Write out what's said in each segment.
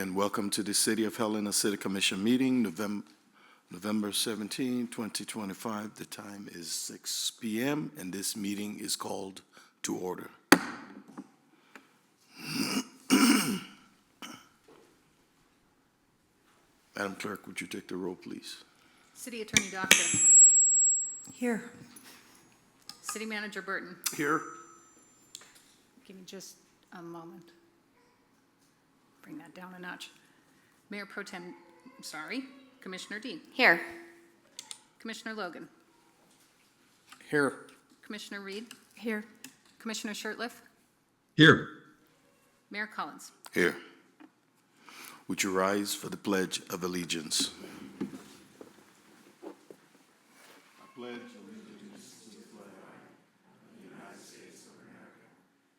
And welcome to the City of Helena City Commission meeting, November 17, 2025. The time is 6 p.m. and this meeting is called to order. Madam Clerk, would you take the roll, please? City Attorney Doctor. Here. City Manager Burton. Here. Give me just a moment. Bring that down a notch. Mayor Pro Tem, Commissioner Dean. Here. Commissioner Logan. Here. Commissioner Reed. Here. Commissioner Shurtleff. Here. Mayor Collins. Here. Would you rise for the Pledge of Allegiance? I pledge allegiance to the flag of the United States of America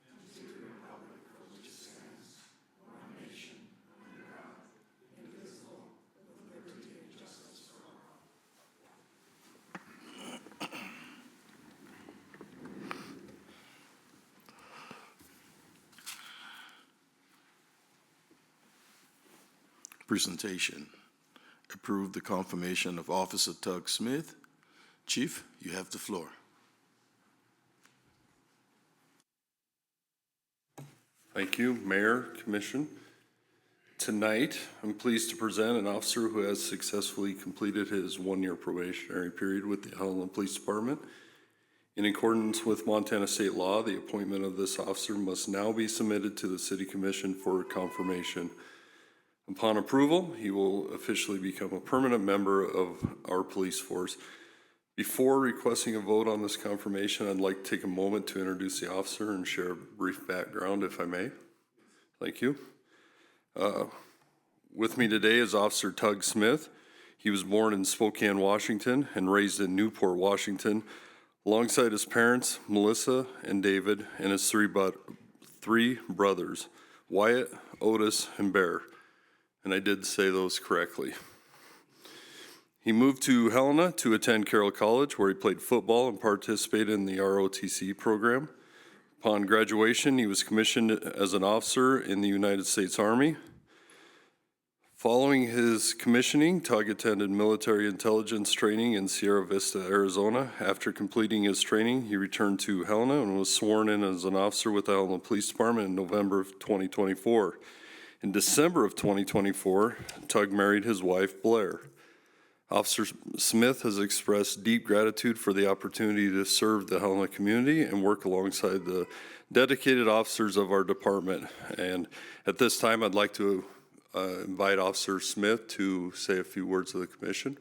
and to the republic for which it stands, one nation, under God, indivisible, with liberty and justice for all. Presentation. Approve the confirmation of Officer Tug Smith. Chief, you have the floor. Thank you, Mayor, Commission. Tonight, I'm pleased to present an officer who has successfully completed his one-year probationary period with the Helena Police Department. In accordance with Montana state law, the appointment of this officer must now be submitted to the City Commission for confirmation. Upon approval, he will officially become a permanent member of our police force. Before requesting a vote on this confirmation, I'd like to take a moment to introduce the officer and share a brief background, if I may. Thank you. With me today is Officer Tug Smith. He was born in Spokane, Washington, and raised in Newport, Washington, alongside his parents, Melissa and David, and his three brothers, Wyatt, Otis, and Bear. And I did say those correctly. He moved to Helena to attend Carroll College, where he played football and participated in the ROTC program. Upon graduation, he was commissioned as an officer in the United States Army. Following his commissioning, Tug attended military intelligence training in Sierra Vista, Arizona. After completing his training, he returned to Helena and was sworn in as an officer with the Helena Police Department in November of 2024. In December of 2024, Tug married his wife, Blair. Officer Smith has expressed deep gratitude for the opportunity to serve the Helena community and work alongside the dedicated officers of our department. And at this time, I'd like to invite Officer Smith to say a few words to the commission.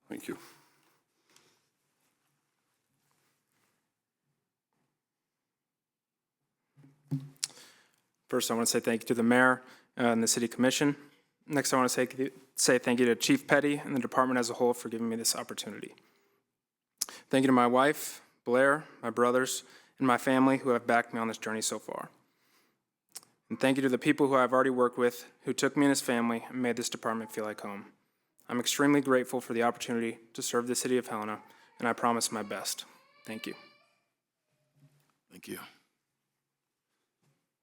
Thank you. First, I want to say thank you to the mayor and the city commission. Next, I want to say thank you to Chief Petty and the department as a whole for giving me this opportunity. Thank you to my wife, Blair, my brothers, and my family who have backed me on this journey so far. And thank you to the people who I've already worked with, who took me and his family and made this department feel like home. I'm extremely grateful for the opportunity to serve the city of Helena, and I promise my best. Thank you. Thank you.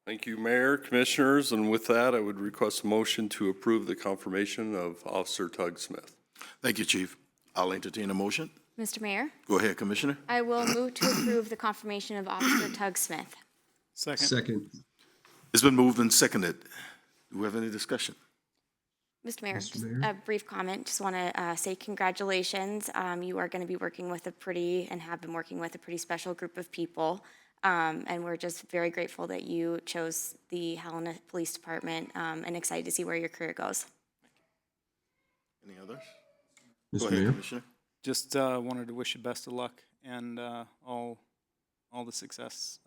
Thank you, Mayor, Commissioners, and with that, I would request a motion to approve the confirmation of Officer Tug Smith. Thank you, Chief. I'll entertain a motion. Mr. Mayor, Go ahead, Commissioner. I will move to approve the confirmation of Officer Tug Smith. Second. It's been moved and seconded. Do we have any discussion? Mr. Mayor, just a brief comment. Just want to say congratulations. You are going to be working with have been working with a pretty special group of people. And we're just very grateful that you chose the Helena Police Department and excited to see where your career goes. Any others? Mr. Go ahead, Mayor. Commissioner. Just wanted to wish you best of luck and all the success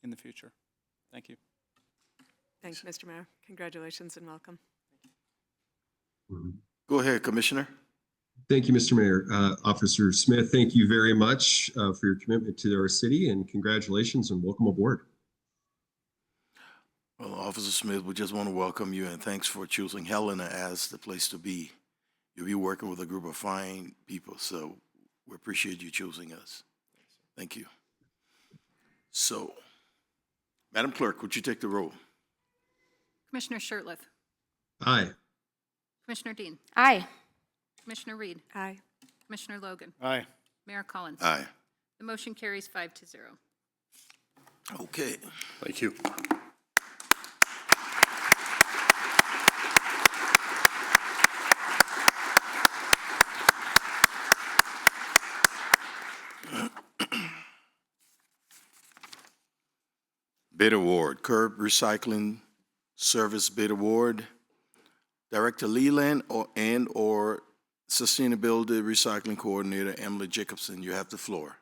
in the future. Thank you. Thanks, Mr. Mayor. Congratulations and welcome. Go ahead, Commissioner. Thank you, Mr. Mayor. Officer Smith, thank you very much for your commitment to our city, and congratulations and welcome aboard. Well, Officer Smith, we just want to welcome you and thanks for choosing Helena as the place to be. You'll be working with a group of fine people, so we appreciate you choosing us. Thank you. So, Madam Clerk, would you take the roll? Commissioner Shertliff, Aye. Commissioner Dean, Aye. Commissioner Reed, Aye. Commissioner Logan, Aye. Mayor Collins. Aye. The motion carries 5-0. Okay. Thank you. Bid award, curb recycling service bid award. Director Leland or Sustainability Recycling Coordinator Emily Jacobson, you have the floor.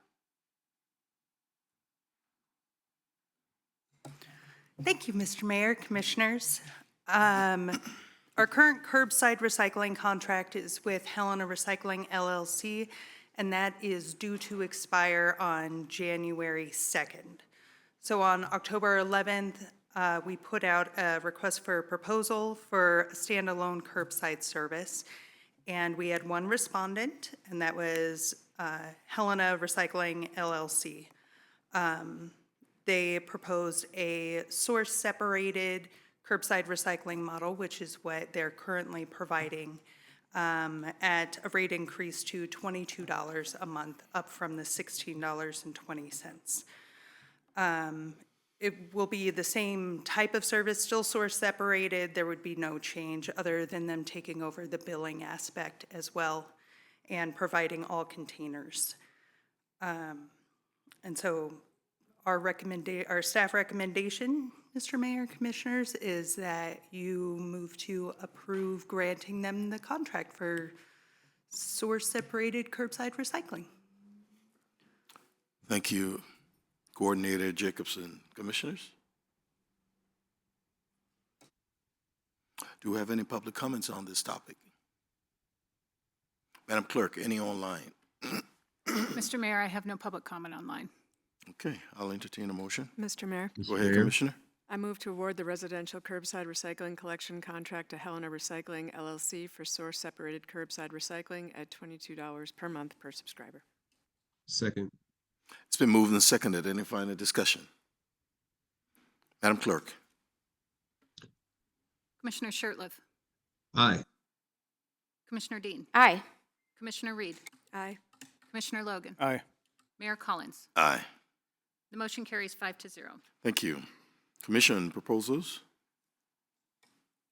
Thank you, Mr. Mayor, Commissioners. Our current curbside recycling contract is with Helena Recycling LLC, and that is due to expire on January 2nd. So on October 11th, we put out a request for a proposal for a standalone curbside service, and we had one respondent, and that was Helena Recycling LLC. They proposed a source-separated curbside recycling model, which is what they're currently providing, at a rate increase to $22 a month, up from the $16.20. It will be the same type of service, still source-separated. There would be no change other than them taking over the billing aspect as well and providing all containers. And so our staff recommendation, Mr. Mayor, Commissioners, is that you move to approve granting them the contract for source-separated curbside recycling. Thank you, Coordinator Jacobson. Commissioners? Do we have any public comments on this topic? Madam Clerk, any online? Mr. Mayor, I have no public comment online. Okay, I'll entertain a motion. Mr. Mayor, Go ahead, Commissioner. I move to award the residential curbside recycling collection contract to Helena Recycling LLC for source-separated curbside recycling at $22 per month per subscriber. Second. It's been moved and seconded. Any final discussion? Madam Clerk? Commissioner Shertliff, Aye. Commissioner Dean, Aye. Commissioner Reed, Aye. Commissioner Logan, Aye. Mayor Collins. Aye. The motion carries 5-0. Thank you. Commission proposals?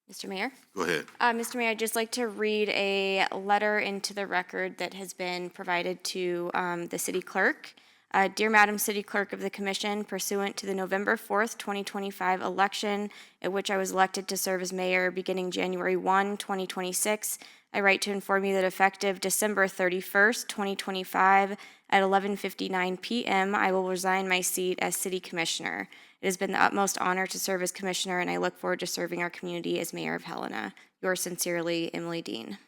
Mr. Mayor? Go ahead. Mr. Mayor, I'd just like to read a letter into the record that has been provided to the city clerk. Dear Madam City Clerk of the Commission, pursuant to the November 4th, 2025 election, at which I was elected to serve as mayor beginning January 1, 2026, I write to inform you that effective December 31st, 2025, at 11:59 p.m., I will resign my seat as City Commissioner. It has been the utmost honor to serve as Commissioner, and I look forward to serving our community as Mayor of Helena. Yours sincerely, Emily Dean.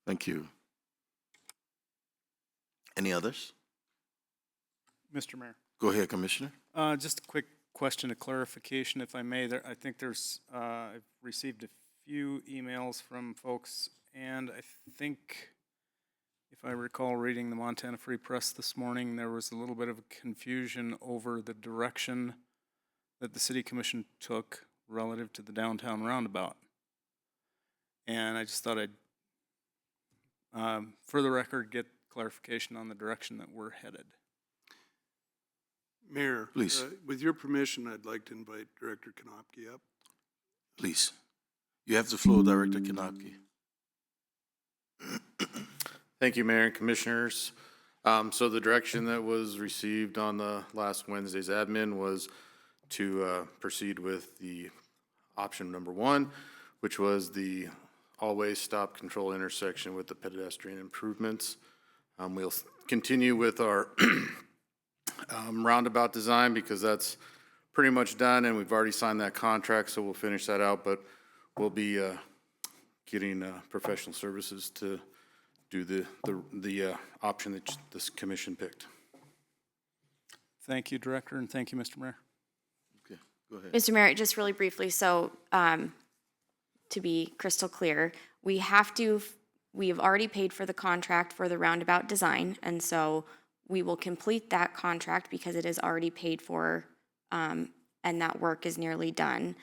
Thank you. Any others? Mr. Mayor. Go ahead, Commissioner. Just a quick question of clarification, if I may. I think I've received a few emails from folks, and I think, if I recall reading the Montana Free Press this morning, there was a little bit of confusion over the direction that the City Commission took relative to the downtown roundabout. And I just thought I'd, for the record, get clarification on the direction that we're headed. Mayor, Please. With your permission, I'd like to invite Director Konopke up. Please. You have the floor, Director Kanopke. Thank you, Mayor and Commissioners. So the direction that was received on the last Wednesday's admin was to proceed with the option number 1, which was the always stop control intersection with the pedestrian improvements. We'll continue with our roundabout design because that's pretty much done and we've already signed that contract, so we'll finish that out, but we'll be getting professional services to do the option that this commission picked. Thank you, Director, and thank you, Mr. Mayor. Okay, go ahead. Mr. Mayor, just really briefly, so to be crystal clear, we have already paid for the contract for the roundabout design, and so we will complete that contract because it is already paid for and that work is nearly done.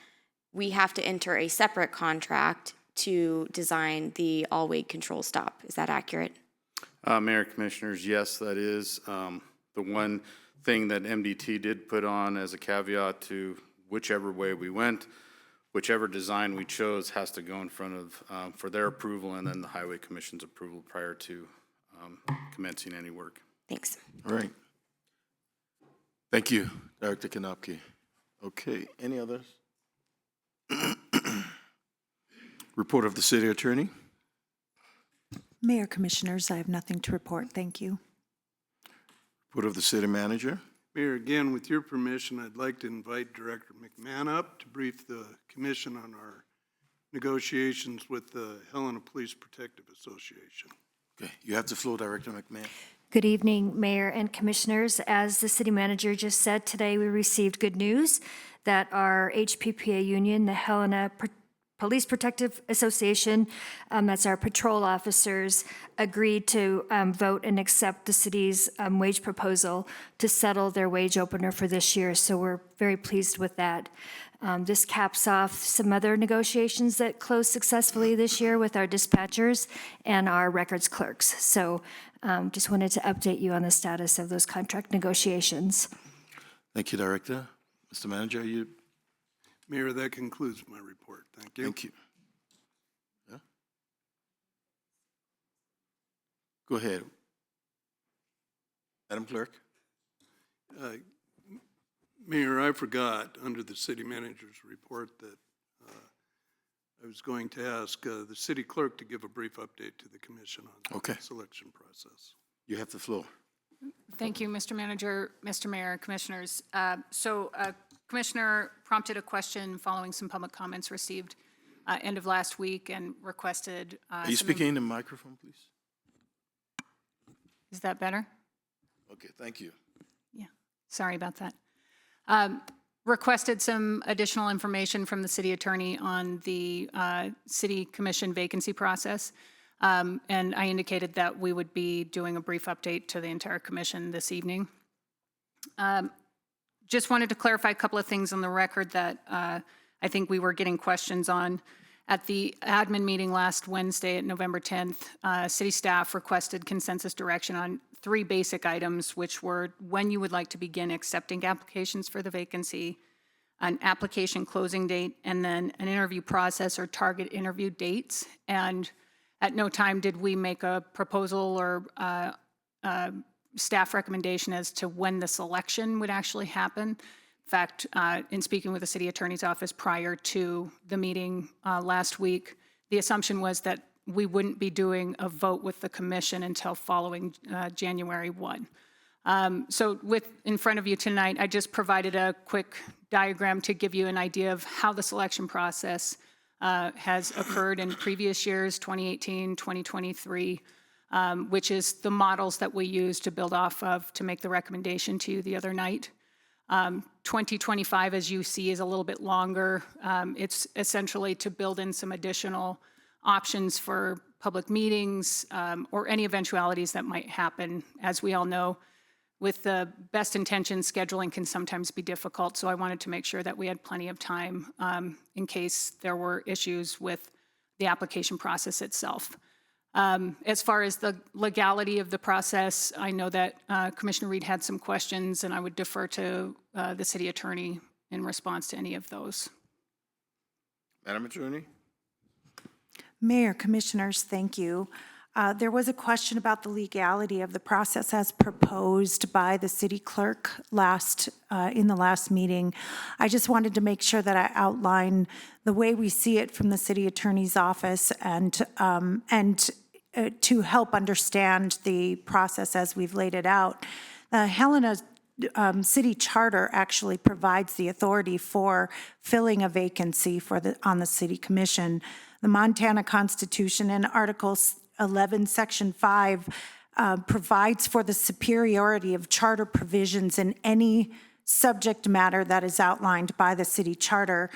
we have to enter a separate contract to design the all-wade control stop. Is that accurate? Mayor, Commissioners, yes, that is. The one thing that MDT did put on as a caveat to whichever way we went, whichever design we chose has to go in front of, for their approval and then the Highway Commission's approval prior to commencing any work. Thanks. All right. Thank you, Director Konopki. Okay, any others? Report of the City Attorney. Mayor, Commissioners, I have nothing to report. Thank you. Report of the City Manager. Mayor, again, with your permission, I'd like to invite Director McMahon up to brief the commission on our negotiations with the Helena Police Protective Association. Okay, you have the floor, Director McMahon. Good evening, Mayor and Commissioners. As the City Manager just said, today we received good news that our HPPA union, the Helena Police Protective Association, that's our patrol officers, agreed to vote and accept the city's wage proposal to settle their wage opener for this year. So we're very pleased with that. This caps off some other negotiations that closed successfully this year with our dispatchers and our records clerks. So just wanted to update you on the status of those contract negotiations. Thank you, Director. Mr. Manager, you. Mayor, that concludes my report. Thank you. Thank you. Yeah? Go ahead. Madam Clerk. Mayor, I forgot under the city manager's report that I was going to ask the city clerk to give a brief update to the commission on the selection process. You have the floor. Thank you, Mr. Manager, Mr. Mayor, Commissioners. Commissioner prompted a question following some public comments received end of last week and requested. Are you speaking in the microphone, please? Is that better? Okay, thank you. Yeah, sorry about that. Requested some additional information from the city attorney on the city commission vacancy process. And I indicated that we would be doing a brief update to the entire commission this evening. Just wanted to clarify a couple of things on the record that I think we were getting questions on. At the admin meeting last Wednesday, at November 10th, city staff requested consensus direction on 3 basic items, which were when you would like to begin accepting applications for the vacancy, an application closing date, and then an interview process or target interview dates. And at no time did we make a proposal or staff recommendation as to when the selection would actually happen. In fact, in speaking with the city attorney's office prior to the meeting last week, the assumption was that we wouldn't be doing a vote with the commission until following January 1. So in front of you tonight, I just provided a quick diagram to give you an idea of how the selection process has occurred in previous years, 2018, 2023, which is the models that we use to build off of to make the recommendation to you the other night. 2025, as you see, is a little bit longer. It's essentially to build in some additional options for public meetings or any eventualities that might happen. As we all know, with the best intentions, scheduling can sometimes be difficult, so I wanted to make sure that we had plenty of time in case there were issues with the application process itself. As far as the legality of the process, I know that Commissioner Reed had some questions, and I would defer to the city attorney in response to any of those. Madam Attorney. Mayor, Commissioners, thank you. There was a question about the legality of the process as proposed by the city clerk in the last meeting. I just wanted to make sure that I outline the way we see it from the city attorney's office and to help understand the process as we've laid it out. The Helena City Charter actually provides the authority for filling a vacancy on the City Commission. The Montana Constitution in Article 11, Section 5 provides for the superiority of charter provisions in any subject matter that is outlined by the city charter.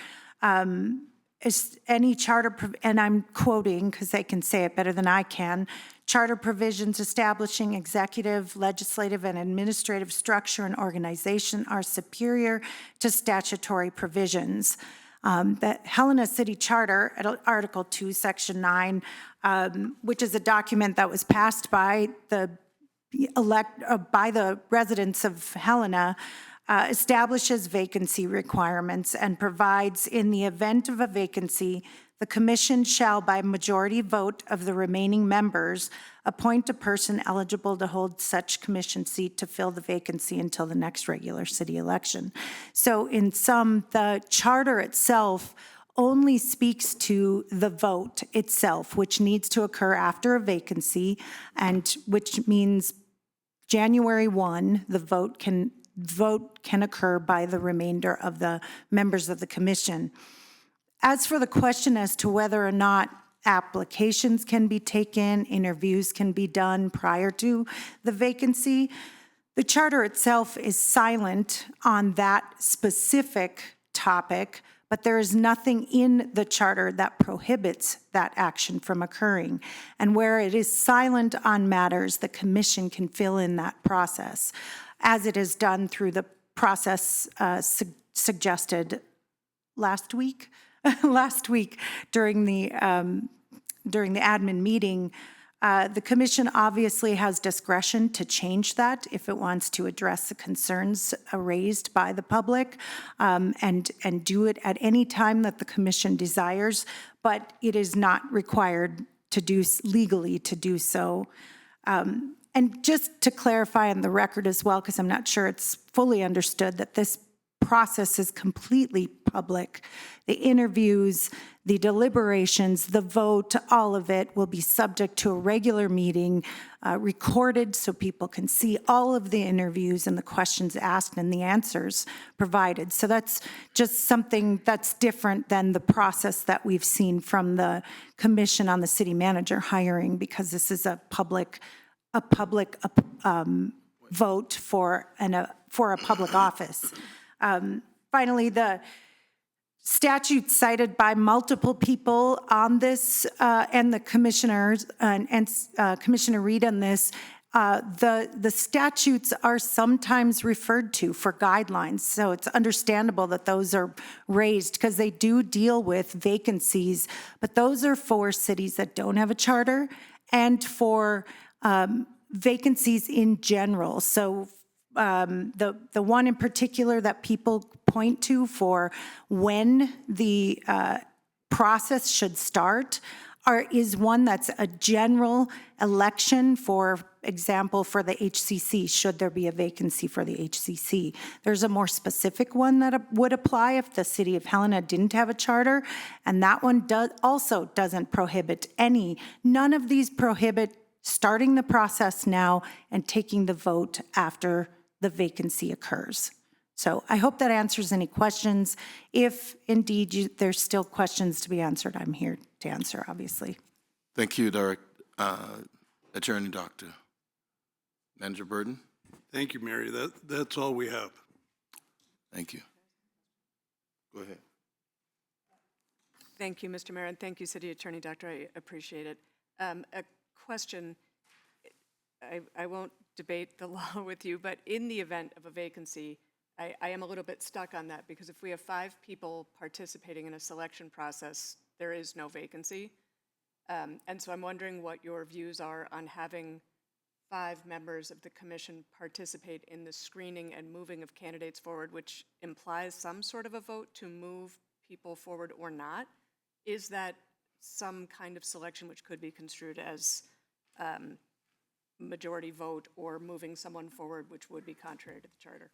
Any charter, and I'm quoting because they can say it better than I can, charter provisions establishing executive, legislative, and administrative structure and organization are superior to statutory provisions. The Helena City Charter, at Article 2, Section 9, which is a document that was passed by the residents of Helena, establishes vacancy requirements and provides, in the event of a vacancy, the commission shall, by majority vote of the remaining members, appoint a person eligible to hold such commission seat to fill the vacancy until the next regular city election. So in sum, the charter itself only speaks to the vote itself, which needs to occur after a vacancy, and which means January 1, the vote can occur by the remainder of the members of the commission. As for the question as to whether or not applications can be taken, interviews can be done prior to the vacancy, the charter itself is silent on that specific topic, but there is nothing in the charter that prohibits that action from occurring. And where it is silent on matters, the commission can fill in that process, as it is done through the process suggested last week during the admin meeting. The commission obviously has discretion to change that if it wants to address the concerns raised by the public, and do it at any time that the commission desires, but it is not required to do legally to do so. And just to clarify on the record as well, because I'm not sure it's fully understood, that this process is completely public. The interviews, the deliberations, the vote, all of it will be subject to a regular meeting, recorded so people can see all of the interviews and the questions asked and the answers provided. So that's just something that's different than the process that we've seen from the commission on the city manager hiring, because this is a public vote for a public office. Finally, the statute cited by multiple people on this, and the commissioners and Commissioner Reed on this, the statutes are sometimes referred to for guidelines. So it's understandable that those are raised because they do deal with vacancies, but those are for cities that don't have a charter and for vacancies in general. So the one in particular that people point to for when the process should start is one that's a general election, for example, for the HCC, should there be a vacancy for the HCC. There's a more specific one that would apply if the city of Helena didn't have a charter, and that one also doesn't prohibit none of these prohibit starting the process now and taking the vote after the vacancy occurs. So I hope that answers any questions. If indeed there's still questions to be answered, I'm here to answer, obviously. Thank you, Attorney Doctor. Manager Burden? Thank you, Mary. That's all we have. Thank you. Go ahead. Thank you, Mr. Mayor, and thank you, City Attorney Doctor. I appreciate it. A question, I won't debate the law with you, but in the event of a vacancy, I am a little bit stuck on that, because if we have 5 people participating in a selection process, there is no vacancy. And so I'm wondering what your views are on having 5 members of the commission participate in the screening and moving of candidates forward, which implies some sort of a vote to move people forward or not. Is that some kind of selection which could be construed as majority vote or moving someone forward, which would be contrary to the charter?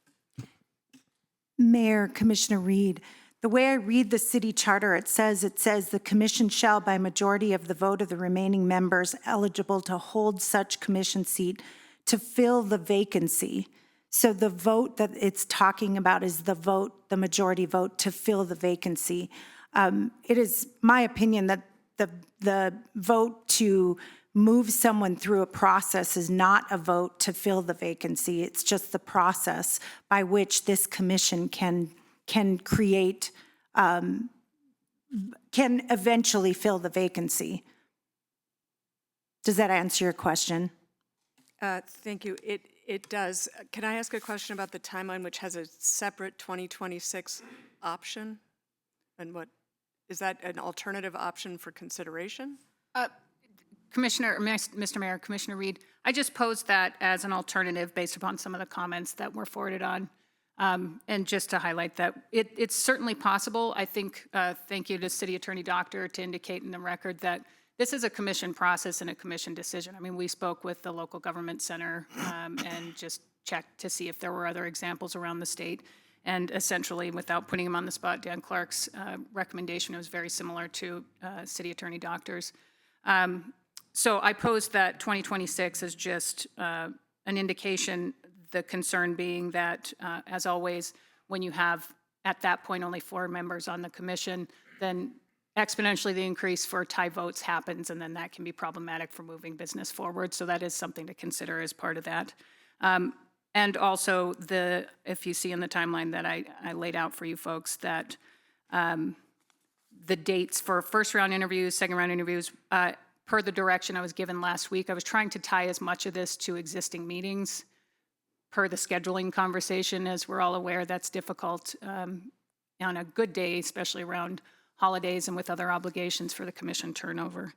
Mayor, Commissioner Reed, the way I read the city charter, it says the commission shall, by majority of the vote of the remaining members eligible to hold such commission seat, to fill the vacancy. So the vote that it's talking about is the majority vote to fill the vacancy. It is my opinion that the vote to move someone through a process is not a vote to fill the vacancy. It's just the process by which this commission can create, can eventually fill the vacancy. Does that answer your question? Thank you. It does. Can I ask a question about the timeline, which has a separate 2026 option? And what, is that an alternative option for consideration? Commissioner, Mr. Mayor, Commissioner Reed, I just posed that as an alternative based upon some of the comments that were forwarded on. And just to highlight that it's certainly possible. I think, thank you to City Attorney Doctor to indicate in the record that this is a commission process and a commission decision. I mean, we spoke with the local government center and just checked to see if there were other examples around the state. And essentially, without putting him on the spot, Dan Clark's recommendation was very similar to City Attorney Doctor's. So I posed that 2026 as just an indication, the concern being that, as always, when you have, at that point, only 4 members on the commission, then exponentially the increase for tie votes happens, and then that can be problematic for moving business forward. So that is something to consider as part of that. And also, if you see in the timeline that I laid out for you folks, that the dates for first round interviews, second round interviews, per the direction I was given last week, I was trying to tie as much of this to existing meetings per the scheduling conversation. As we're all aware, that's difficult on a good day, especially around holidays and with other obligations for the commission turnover.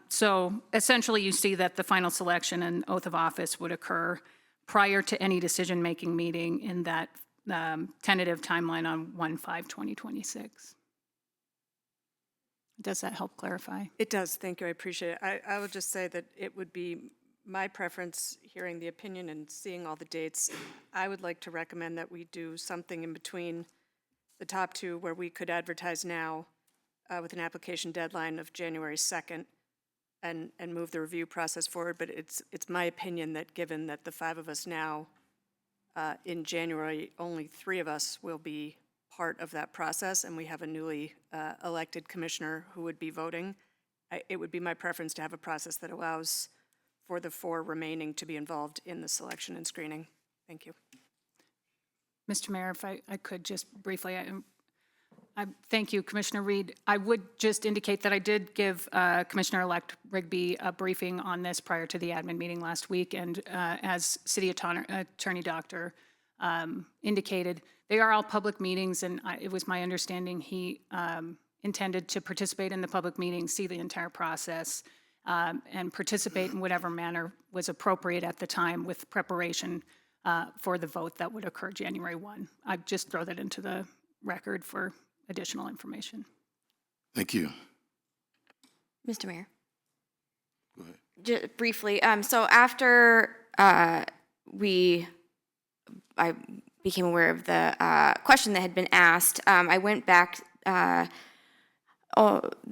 So essentially, you see that the final selection and oath of office would occur prior to any decision-making meeting in that tentative timeline on 1/5/2026. Does that help clarify? It does, thank you, I appreciate it. I would just say that it would be my preference, hearing the opinion and seeing all the dates, I would like to recommend that we do something in between the top 2 where we could advertise now with an application deadline of January 2nd and move the review process forward. But it's my opinion that given that the 5 of us now, in January, only 3 of us will be part of that process, and we have a newly elected commissioner who would be voting, it would be my preference to have a process that allows for the 4 remaining to be involved in the selection and screening. Thank you. Mr. Mayor, if I could just briefly, I thank you, Commissioner Reed. I would just indicate that I did give Commissioner-elect Rigby a briefing on this prior to the admin meeting last week, and as City Attorney Doctor indicated, they are all public meetings, and it was my understanding he intended to participate in the public meeting, see the entire process, and participate in whatever manner was appropriate at the time with preparation for the vote that would occur January 1. I'd just throw that into the record for additional information. Thank you. Mr. Mayor. Go ahead. Just briefly, so after I became aware of the question that had been asked, I went back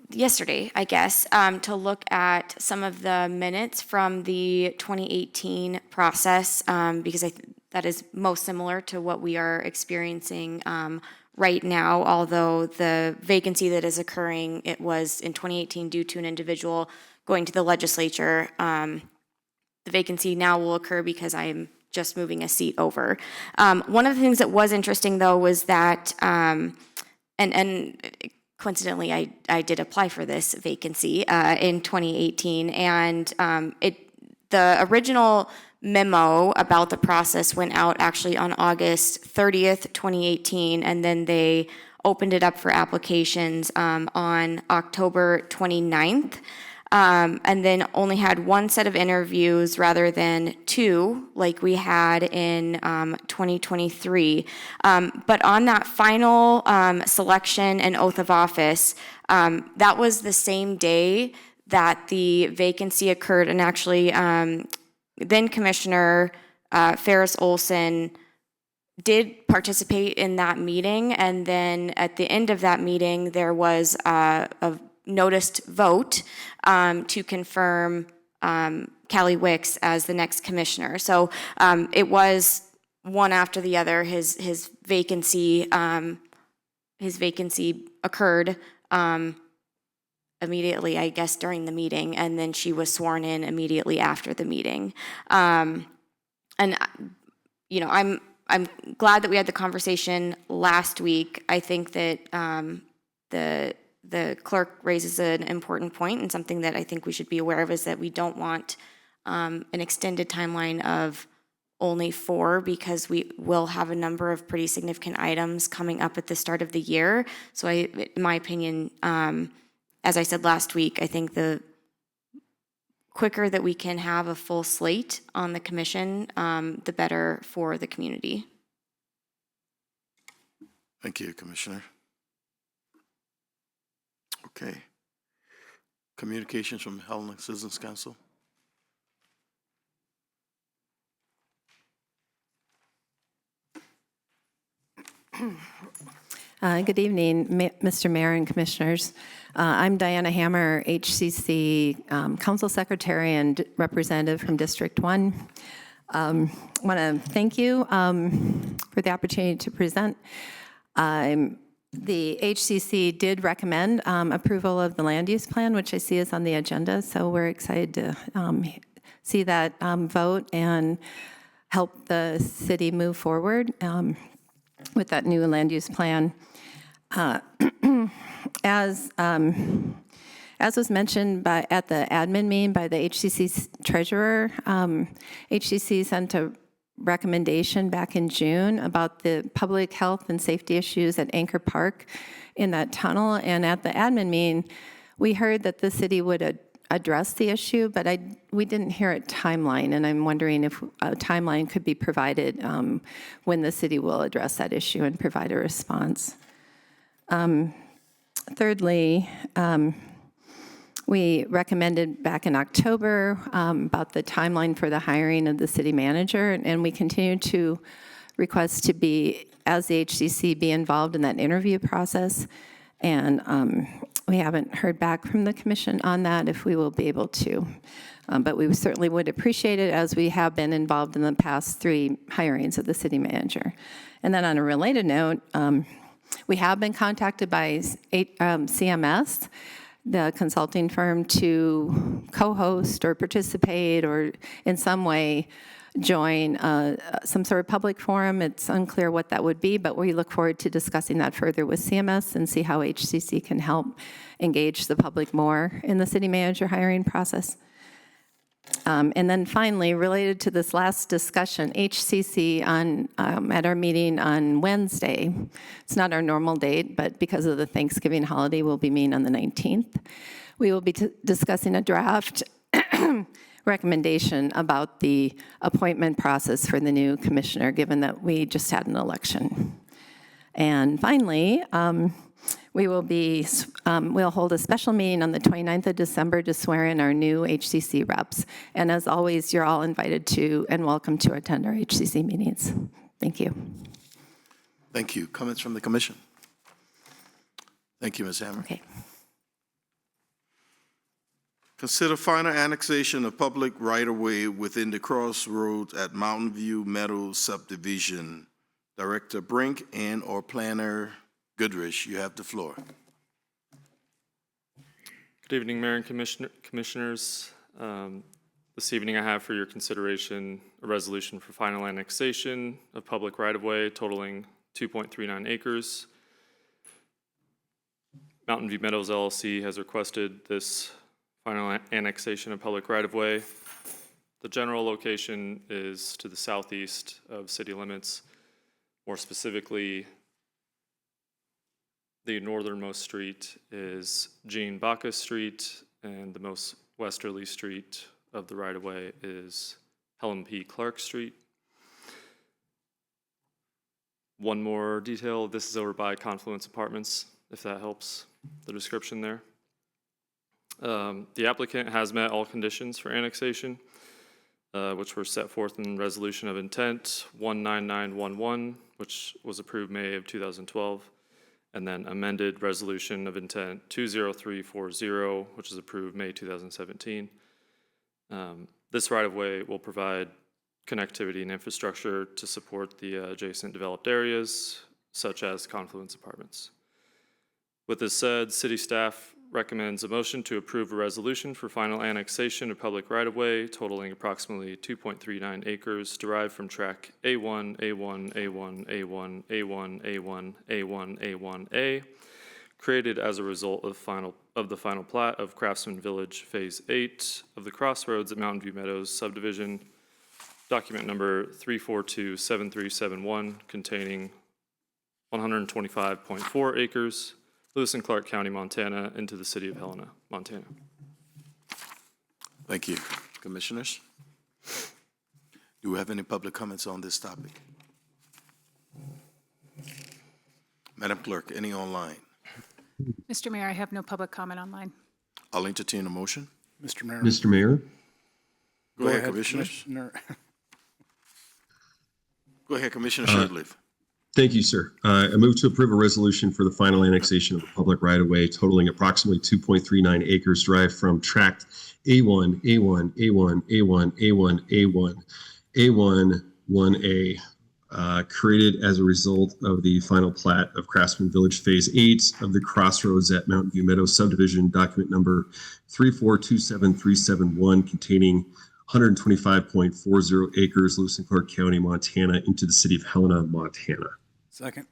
yesterday, I guess, to look at some of the minutes from the 2018 process, because that is most similar to what we are experiencing right now, although the vacancy that is occurring, it was in 2018 due to an individual going to the legislature. The vacancy now will occur because I am just moving a seat over. One of the things that was interesting, though, was that, and coincidentally, I did apply for this vacancy in 2018, and the original memo about the process went out actually on August 30th, 2018, and then they opened it up for applications on October 29th. And then only had 1 set of interviews rather than 2 like we had in 2023. But on that final selection and oath of office, that was the same day that the vacancy occurred, and actually then Commissioner Ferris Olson did participate in that meeting, and then at the end of that meeting there was a noticed vote to confirm Callie Wicks as the next commissioner. So it was one after the other. His vacancy occurred immediately, I guess, during the meeting, and then she was sworn in immediately after the meeting. And you know, I'm glad that we had the conversation last week. I think that the clerk raises an important point, and something that I think we should be aware of is that we don't want an extended timeline of only 4 because we will have a number of pretty significant items coming up at the start of the year. So in my opinion, as I said last week, I think the quicker that we can have a full slate on the commission, the better for the community. Thank you, Commissioner. Okay. Communications from Helena Citizens Council. Good evening, Mr. Mayor and Commissioners. I'm Diana Hammer, HCC Council Secretary and Representative from District 1. I want to thank you for the opportunity to present. The HCC did recommend approval of the land use plan, which I see is on the agenda, so we're excited to see that vote and help the city move forward with that new land use plan. As was mentioned at the admin meeting by the HCC treasurer, HCC sent a recommendation back in June about the public health and safety issues at Anchor Park in that tunnel. And at the admin meeting, we heard that the city would address the issue, but we didn't hear a timeline. And I'm wondering if a timeline could be provided when the city will address that issue and provide a response. Thirdly, we recommended back in October about the timeline for the hiring of the city manager, and we continue to request to be, as the HCC, be involved in that interview process. And we haven't heard back from the commission on that, if we will be able to. But we certainly would appreciate it, as we have been involved in the past 3 hirings of the city manager. And then on a related note, we have been contacted by CMS, the consulting firm, to co-host or participate or in some way join some sort of public forum. It's unclear what that would be, but we look forward to discussing that further with CMS and see how HCC can help engage the public more in the city manager hiring process. And then finally, related to this last discussion, HCC at our meeting on Wednesday, it's not our normal date, but because of the Thanksgiving holiday, we'll be meeting on the 19th. We will be discussing a draft recommendation about the appointment process for the new commissioner, given that we just had an election. And finally, we'll hold a special meeting on the 29th of December to swear in our new HCC reps. And as always, you're all invited to and welcome to attend our HCC meetings. Thank you. Thank you. Comments from the commission? Thank you, Ms. Hammer. Okay. Consider final annexation of public right-of-way within the crossroads at Mountain View Meadows subdivision. Director Brink and/or Planner Goodrich, you have the floor. Good evening, Mayor and Commissioners. This evening I have for your consideration a resolution for final annexation of public right-of-way totaling 2.39 acres. Mountain View Meadows LLC has requested this final annexation of public right-of-way. The general location is to the southeast of city limits. More specifically, the northernmost street is Jean Bacchus Street, and the most westerly street of the right-of-way is Helen P. Clark Street. One more detail, this is over by Confluence Apartments, if that helps the description there. The applicant has met all conditions for annexation, which were set forth in Resolution of Intent 19911, which was approved May of 2012, and then amended Resolution of Intent 20340, which was approved May 2017. This right-of-way will provide connectivity and infrastructure to support the adjacent developed areas, such as Confluence Apartments. With this said, city staff recommends a motion to approve a resolution for final annexation of public right-of-way totaling approximately 2.39 acres derived from track A1, A1, A1, A1, A1, A1, A1, A1A, created as a result of the final plat of Craftsman Village Phase 8 of the Crossroads at Mountain View Meadows subdivision, document number 3427371 containing 125.4 acres, Lewis and Clark County, Montana, into the city of Helena, Montana. Thank you. Commissioners? Do we have any public comments on this topic? Madam Clerk, any online? Mr. Mayor, I have no public comment online. I'll entertain a motion. Mr. Mayor. Mr. Mayor? Go ahead, Commissioners. Go ahead, Commissioner Shirtliff. Thank you, sir. I move to approve a resolution for the final annexation of a public right-of-way totaling approximately 2.39 acres derived from tract A1, A1, A1, A1, A1, A1, A1, 1A, created as a result of the final plat of Craftsman Village Phase 8 of the Crossroads at Mountain View Meadows subdivision, document number 3427371, containing 125.40 acres, Lewis and Clark County, Montana, into the city of Helena, Montana. Second.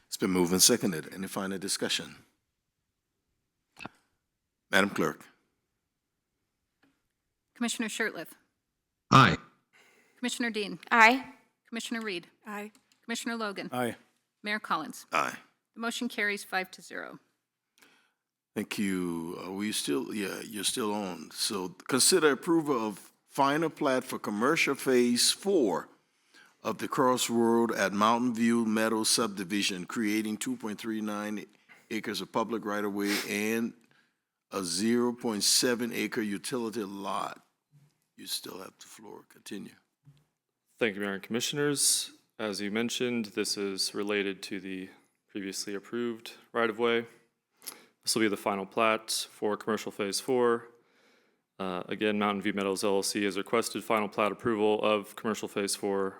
It's been moved and seconded. Any final discussion? Madam Clerk? Commissioner Shirtliff. Aye. Commissioner Dean. Aye. Commissioner Reed. Aye. Commissioner Logan. Aye. Mayor Collins. Aye. The motion carries 5-0. Thank you. You're still on. So consider approval of final plat for commercial phase 4 of the Crossroad at Mountain View Meadows subdivision, creating 2.39 acres of public right-of-way and a 0.7 acre utility lot. You still have the floor. Continue. Thank you, Mayor and Commissioners. As you mentioned, this is related to the previously approved right-of-way. This will be the final plat for Commercial Phase 4. Again, Mountain View Meadows LLC has requested final plat approval of Commercial Phase 4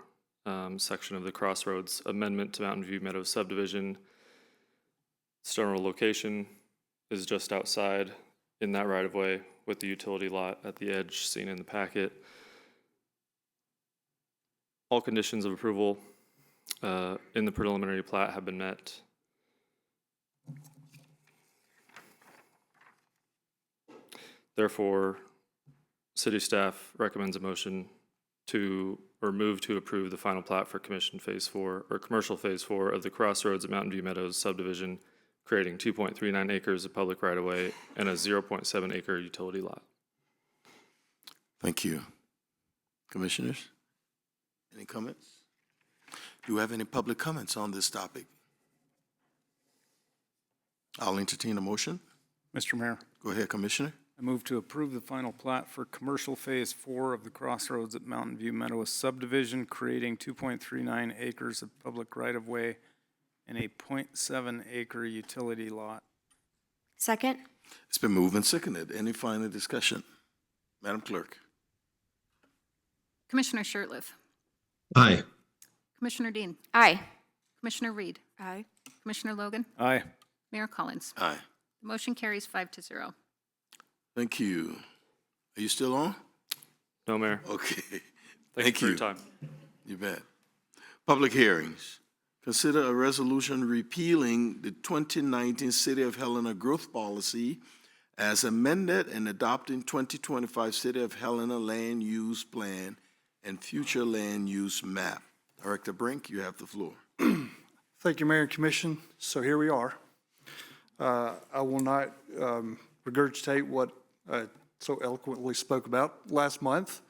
section of the Crossroads amendment to Mountain View Meadows subdivision. Its general location is just outside in that right-of-way with the utility lot at the edge seen in the packet. All conditions of approval in the preliminary plat have been met. Therefore, city staff recommends a motion to, or move to approve the final plat for Commission Phase 4, or Commercial Phase 4 of the Crossroads at Mountain View Meadows subdivision, creating 2.39 acres of public right-of-way and a 0.7 acre utility lot. Thank you. Commissioners, any comments? Do you have any public comments on this topic? I'll entertain a motion. Mr. Mayor. Go ahead, Commissioner. I move to approve the final plat for commercial phase 4 of the Crossroads at Mountain View Meadows subdivision, creating 2.39 acres of public right-of-way and a 0.7 acre utility lot. Second. It's been moved and seconded. Any final discussion? Madam Clerk? Commissioner Shirtliff. Aye. Commissioner Dean. Aye. Commissioner Reed. Aye. Commissioner Logan. Aye. Mayor Collins. Aye. The motion carries 5-0. Thank you. Are you still on? No, Mayor. Okay. Thank you for your time. You bet. Public hearings. Consider a resolution repealing the 2019 City of Helena Growth Policy as amended and adopting 2025 City of Helena Land Use Plan and Future Land Use Map. Director Brink, you have the floor. Thank you, Mayor and Commission. So here we are. I will not regurgitate what I so eloquently spoke about last month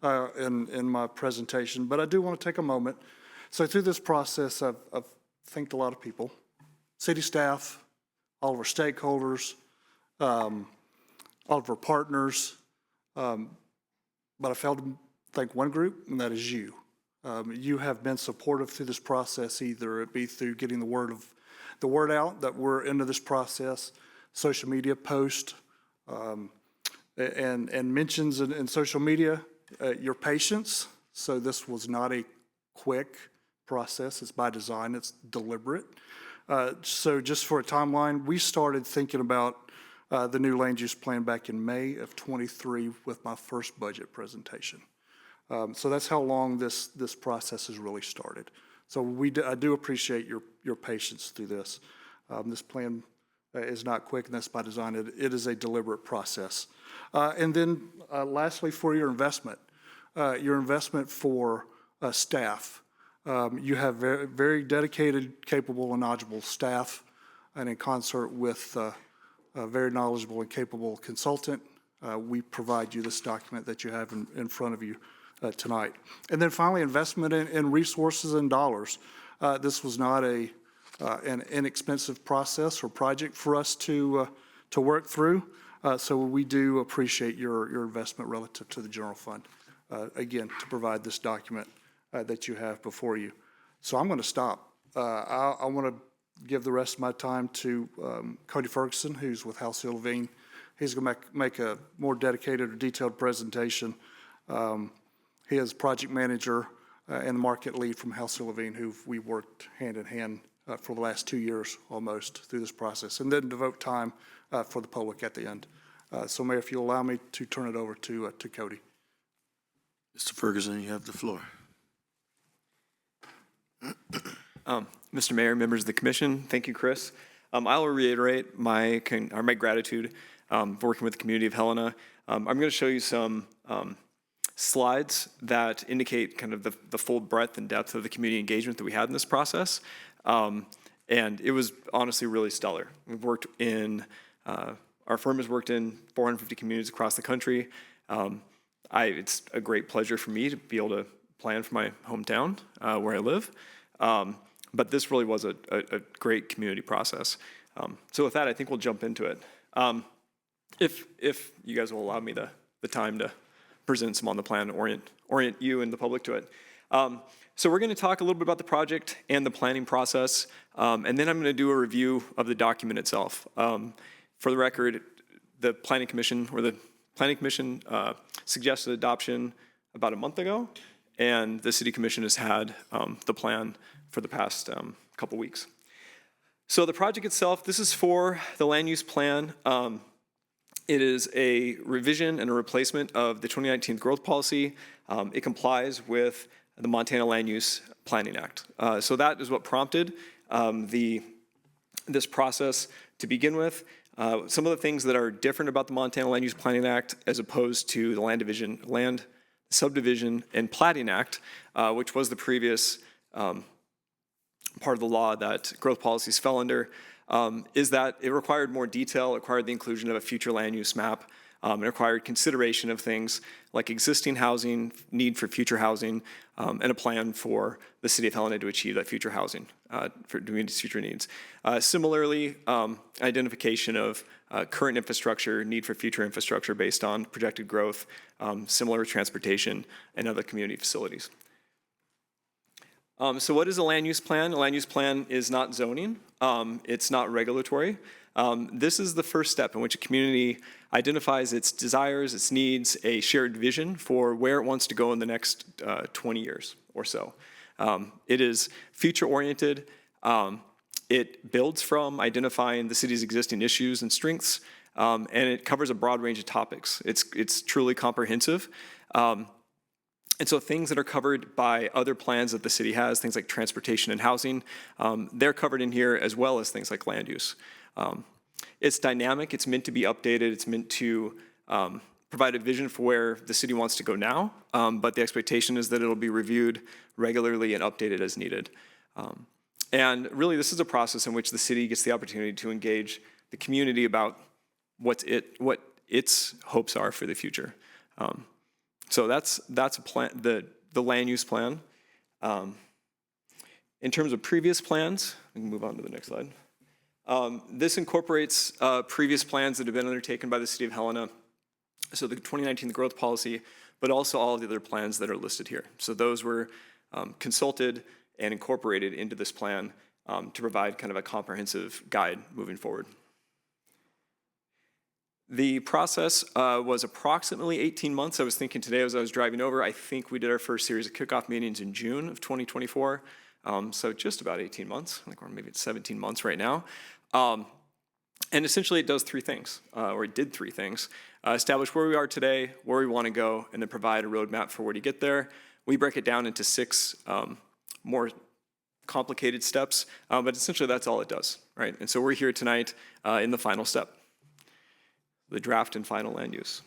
in my presentation, but I do want to take a moment. So through this process, I've thanked a lot of people, city staff, all of our stakeholders, all of our partners, but I failed to thank one group, and that is you. You have been supportive through this process, either it be through getting the word out that we're into this process, social media posts, and mentions in social media, your patience. So this was not a quick process. It's by design. It's deliberate. So just for a timeline, we started thinking about the new land use plan back in May of '23 with my first budget presentation. So that's how long this process has really started. So I do appreciate your patience through this. This plan is not quick, and that's by design. It is a deliberate process. And then lastly, for your investment. your investment for staff. You have very, very dedicated, capable, and knowledgeable staff, and in concert with a very knowledgeable and capable consultant, we provide you this document that you have in front of you tonight. And then finally, investment in resources and dollars. This was not an inexpensive process or project for us to work through, so we do appreciate your investment relative to the general fund, again, to provide this document that you have before you. So I'm going to stop. I want to give the rest of my time to Cody Ferguson, who's with HCTV. He's going to make a more dedicated or detailed presentation. He is project manager and market lead from HCTV, who we worked hand in hand for the last 2 years almost through this process, and then devote time for the public at the end. So Mayor, if you'll allow me to turn it over to Cody. Mr. Ferguson, you have the floor. Mr. Mayor, members of the commission, thank you, Chris. I will reiterate my gratitude for working with the community of Helena. I'm going to show you some slides that indicate kind of the full breadth and depth of the community engagement that we had in this process. And it was honestly really stellar. We've worked in, our firm has worked in 450 communities across the country. It's a great pleasure for me to be able to plan for my hometown where I live. But this really was a great community process. So with that, I think we'll jump into it. If you guys will allow me the time to present some on the plan, orient you and the public to it. So we're going to talk a little bit about the project and the planning process, and then I'm going to do a review of the document itself. For the record, the Planning Commission suggested adoption about a month ago, and the City Commission has had the plan for the past couple weeks. So the project itself, this is for the land use plan. It is a revision and a replacement of the 2019 growth policy. It complies with the Montana Land Use Planning Act. So that is what prompted this process to begin with. Some of the things that are different about the Montana Land Use Planning Act as opposed to the Land Subdivision and Platting Act, which was the previous part of the law that growth policies fell under, is that it required more detail, it required the inclusion of a future land use map, it required consideration of things like existing housing, need for future housing, and a plan for the City of Helena to achieve that future housing, to meet its future needs. Similarly, identification of current infrastructure, need for future infrastructure based on projected growth, similar transportation, and other community facilities. So what is a land use plan? A land use plan is not zoning. It's not regulatory. This is the first step in which a community identifies its desires, its needs, a shared vision for where it wants to go in the next 20 years or so. It is future-oriented. It builds from identifying the city's existing issues and strengths, and it covers a broad range of topics. It's truly comprehensive. And so things that are covered by other plans that the city has, things like transportation and housing, they're covered in here, as well as things like land use. It's dynamic, it's meant to be updated, it's meant to provide a vision for where the city wants to go now, but the expectation is that it'll be reviewed regularly and updated as needed. And really, this is a process in which the city gets the opportunity to engage the community about what its hopes are for the future. So that's a plan, the land use plan. In terms of previous plans, we can move on to the next slide. This incorporates previous plans that have been undertaken by the City of Helena. So the 2019 growth policy, but also all of the other plans that are listed here. So those were consulted and incorporated into this plan to provide kind of a comprehensive guide moving forward. The process was approximately 18 months. I was thinking today as I was driving over, I think we did our first series of kickoff meetings in June of 2024. So just about 18 months. I think we're maybe at 17 months right now. And essentially it does three things, or it did three things. Establish where we are today, where we want to go, and then provide a roadmap for where to get there. We break it down into 6 more complicated steps, but essentially that's all it does, right? And so we're here tonight in the final step, the draft and final land use.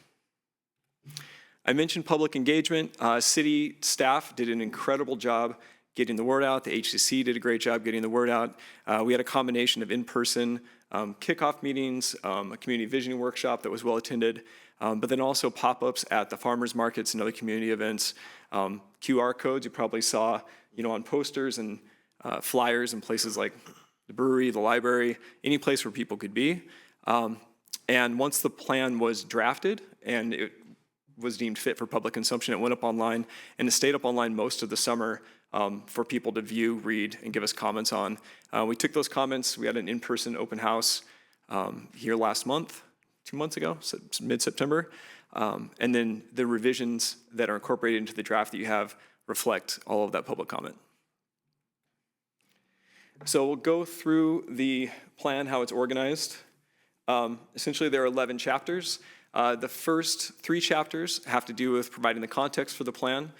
I mentioned public engagement. City staff did an incredible job getting the word out. The HCC did a great job getting the word out. We had a combination of in-person kickoff meetings, a community visioning workshop that was well attended, but then also pop-ups at the farmers markets and other community events. QR codes you probably saw, on posters and flyers in places like the brewery, the library, any place where people could be. And once the plan was drafted and it was deemed fit for public consumption, it went up online, and it stayed up online most of the summer for people to view, read, and give us comments on. We took those comments. We had an in-person open house here last month, 2 months ago, mid-September. And then the revisions that are incorporated into the draft that you have reflect all of that public comment. So we'll go through the plan, how it's organized. Essentially, there are 11 chapters. The first 3 chapters have to do with providing the context for the plan.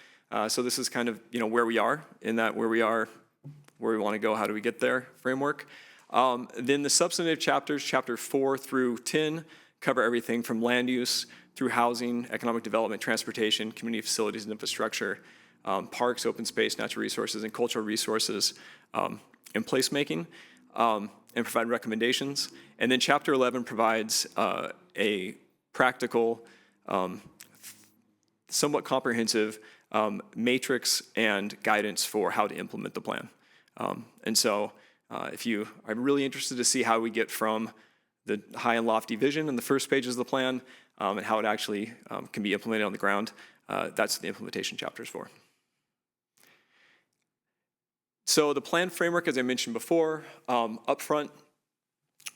So this is kind of, where we are in that, where we are, where we want to go, how do we get there framework. Then the substantive chapters, chapter 4 through 10, cover everything from land use through housing, economic development, transportation, community facilities and infrastructure, parks, open space, natural resources, and cultural resources, and placemaking, and provide recommendations. And then chapter 11 provides a practical, somewhat comprehensive matrix and guidance for how to implement the plan. And so if you are really interested to see how we get from the high and lofty vision in the first pages of the plan and how it actually can be implemented on the ground, that's the implementation chapters for. So the plan framework, as I mentioned before, up front,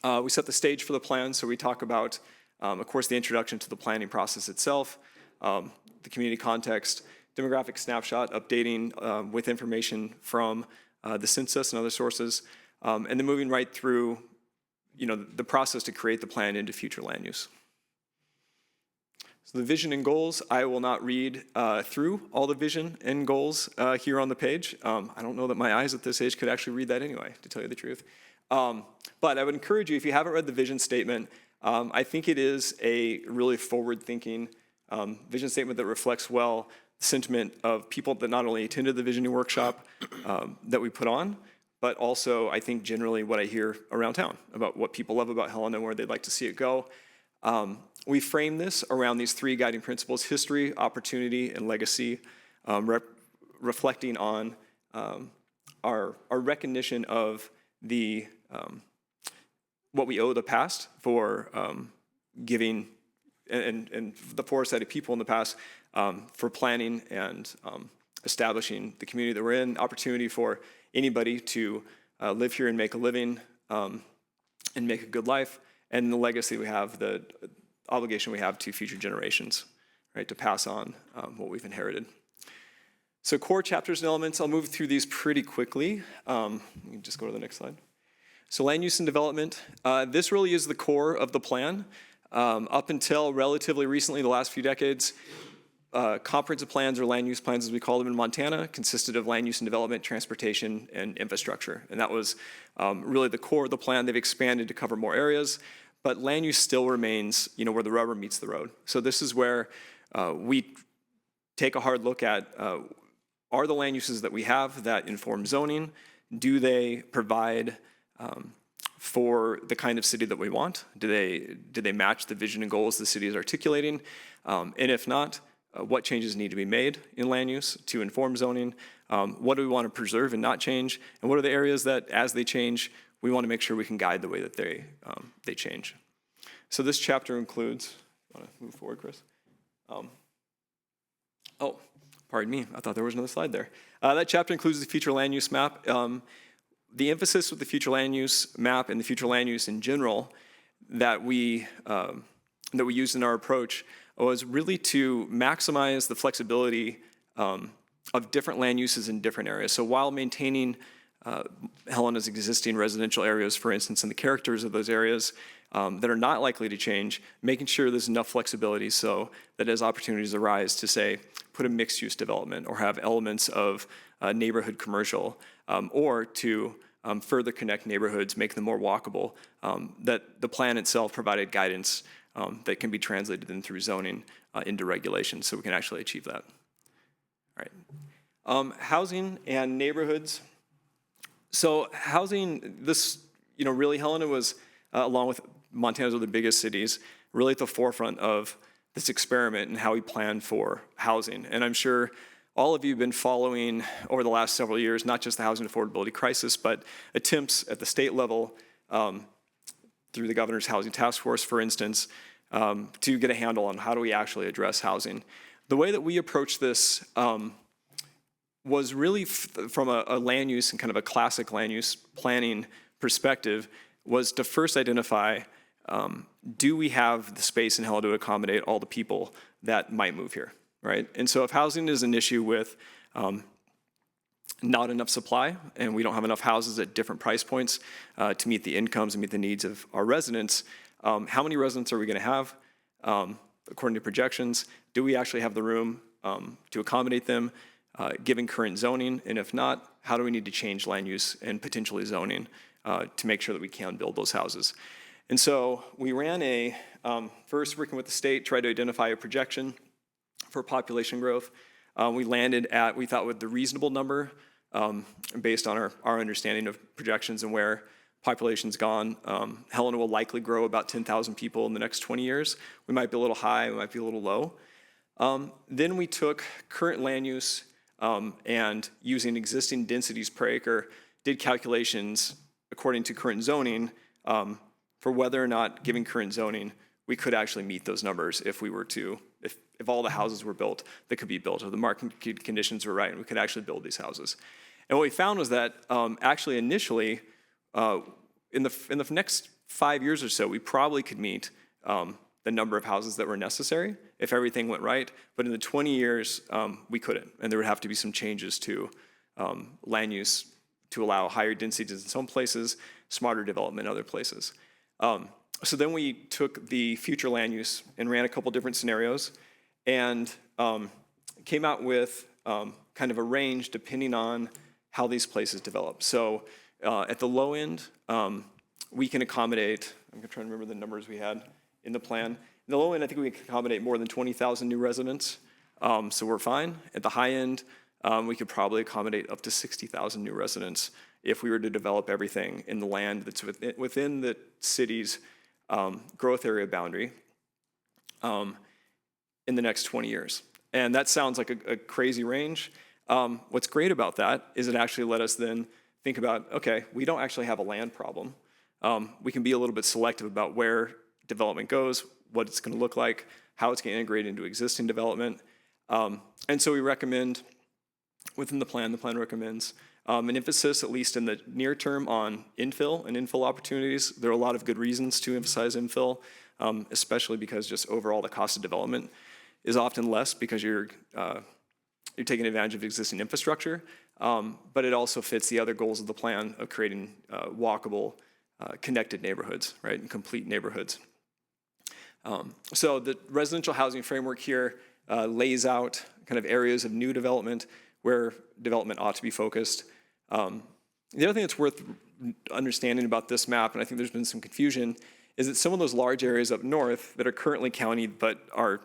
we set the stage for the plan. So we talk about, of course, the introduction to the planning process itself, the community context, demographic snapshot, updating with information from the census and other sources, and then moving right through, the process to create the plan into future land use. So the vision and goals, I will not read through all the vision and goals here on the page. I don't know that my eyes at this age could actually read that anyway, to tell you the truth. But I would encourage you, if you haven't read the vision statement, I think it is a really forward-thinking vision statement that reflects well the sentiment of people that not only attended the visioning workshop that we put on, but also I think generally what I hear around town about what people love about Helena and where they'd like to see it go. We frame this around these 3 guiding principles: history, opportunity, and legacy, reflecting on our recognition of the what we owe the past for giving and the foresight of people in the past for planning and establishing the community that we're in, opportunity for anybody to live here and make a living and make a good life, and the legacy we have, the obligation we have to future generations, right, to pass on what we've inherited. So core chapters and elements, I'll move through these pretty quickly. You can just go to the next slide. So land use and development, this really is the core of the plan. Up until relatively recently, the last few decades, comprehensive plans, or land use plans as we call them in Montana, consisted of land use and development, transportation, and infrastructure. And that was really the core of the plan. They've expanded to cover more areas, but land use still remains, where the rubber meets the road. So this is where we take a hard look at, are the land uses that we have that inform zoning, do they provide for the kind of city that we want? Do they match the vision and goals the city is articulating? And if not, what changes need to be made in land use to inform zoning? What do we want to preserve and not change? And what are the areas that, as they change, we want to make sure we can guide the way that they change? So this chapter includes, want to move forward, Chris? Oh, pardon me, I thought there was another slide there. That chapter includes the future land use map. The emphasis with the future land use map and the future land use in general that we used in our approach was really to maximize the flexibility of different land uses in different areas. So while maintaining Helena's existing residential areas, for instance, and the characters of those areas that are not likely to change, making sure there's enough flexibility so that as opportunities arise to, say, put a mixed-use development or have elements of neighborhood commercial, or to further connect neighborhoods, make them more walkable, that the plan itself provided guidance that can be translated then through zoning into regulation, so we can actually achieve that. All right. Housing and neighborhoods. So housing, this, really Helena was, along with Montana's other biggest cities, really at the forefront of this experiment and how we plan for housing. And I'm sure all of you have been following over the last several years, not just the housing affordability crisis, but attempts at the state level through the governor's housing task force, for instance, to get a handle on how do we actually address housing. The way that we approach this was really from a land use and kind of a classic land use planning perspective, was to first identify, do we have the space in Helena to accommodate all the people that might move here, right? And so if housing is an issue with not enough supply, and we don't have enough houses at different price points to meet the incomes and meet the needs of our residents, how many residents are we gonna have according to projections? Do we actually have the room to accommodate them, given current zoning? And if not, how do we need to change land use and potentially zoning to make sure that we can build those houses? And so we ran first working with the state, tried to identify a projection for population growth. We landed at, we thought, with the reasonable number based on our understanding of projections and where population's gone. Helena will likely grow about 10,000 people in the next 20 years. We might be a little high, we might be a little low. Then we took current land use and using existing densities per acre, did calculations according to current zoning for whether or not, given current zoning, we could actually meet those numbers if we were to, if all the houses were built that could be built, or the market conditions were right, and we could actually build these houses. And what we found was that actually initially, in the next 5 years or so, we probably could meet the number of houses that were necessary if everything went right. But in the 20 years, we couldn't, and there would have to be some changes to land use to allow higher densities in some places, smarter development in other places. So then we took the future land use and ran a couple different scenarios and came out with kind of a range depending on how these places develop. So at the low end, we can accommodate, I'm trying to remember the numbers we had in the plan. In the low end, I think we can accommodate more than 20,000 new residents, so we're fine. At the high end, we could probably accommodate up to 60,000 new residents if we were to develop everything in the land that's within the city's growth area boundary in the next 20 years. And that sounds like a crazy range. What's great about that is it actually let us then think about, okay, we don't actually have a land problem. We can be a little bit selective about where development goes, what it's gonna look like, how it's gonna integrate into existing development. And so we recommend, within the plan recommends an emphasis, at least in the near term, on infill and infill opportunities. There are a lot of good reasons to emphasize infill, especially because just overall the cost of development is often less because you're taking advantage of existing infrastructure, but it also fits the other goals of the plan of creating walkable, connected neighborhoods, right, and complete neighborhoods. So the residential housing framework here lays out kind of areas of new development where development ought to be focused. The other thing that's worth understanding about this map, and I think there's been some confusion, is that some of those large areas up north that are currently county but are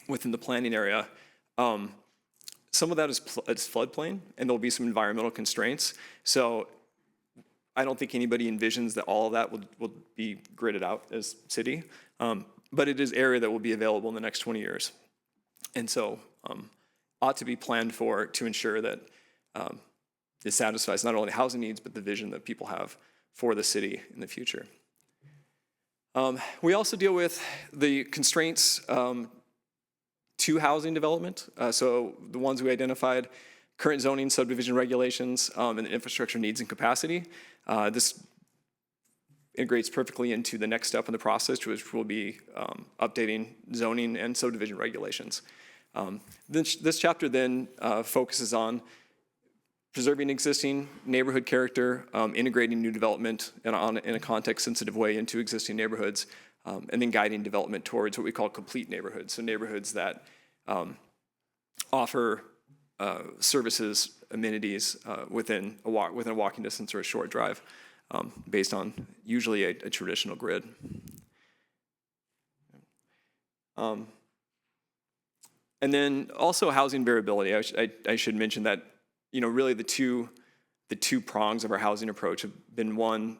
within the planning area, some of that is floodplain, and there'll be some environmental constraints. So I don't think anybody envisions that all of that will be gridded out as city, but it is area that will be available in the next 20 years. And so ought to be planned for to ensure that it satisfies not only housing needs, but the vision that people have for the city in the future. We also deal with the constraints to housing development. So the ones we identified, current zoning, subdivision regulations, and the infrastructure needs and capacity. This integrates perfectly into the next step in the process, which will be updating zoning and subdivision regulations. This chapter then focuses on preserving existing neighborhood character, integrating new development in a context-sensitive way into existing neighborhoods, and then guiding development towards what we call complete neighborhoods, so neighborhoods that offer services, amenities within a walking distance or a short drive, based on usually a traditional grid. And then also housing variability. I should mention that, really the two prongs of our housing approach have been one,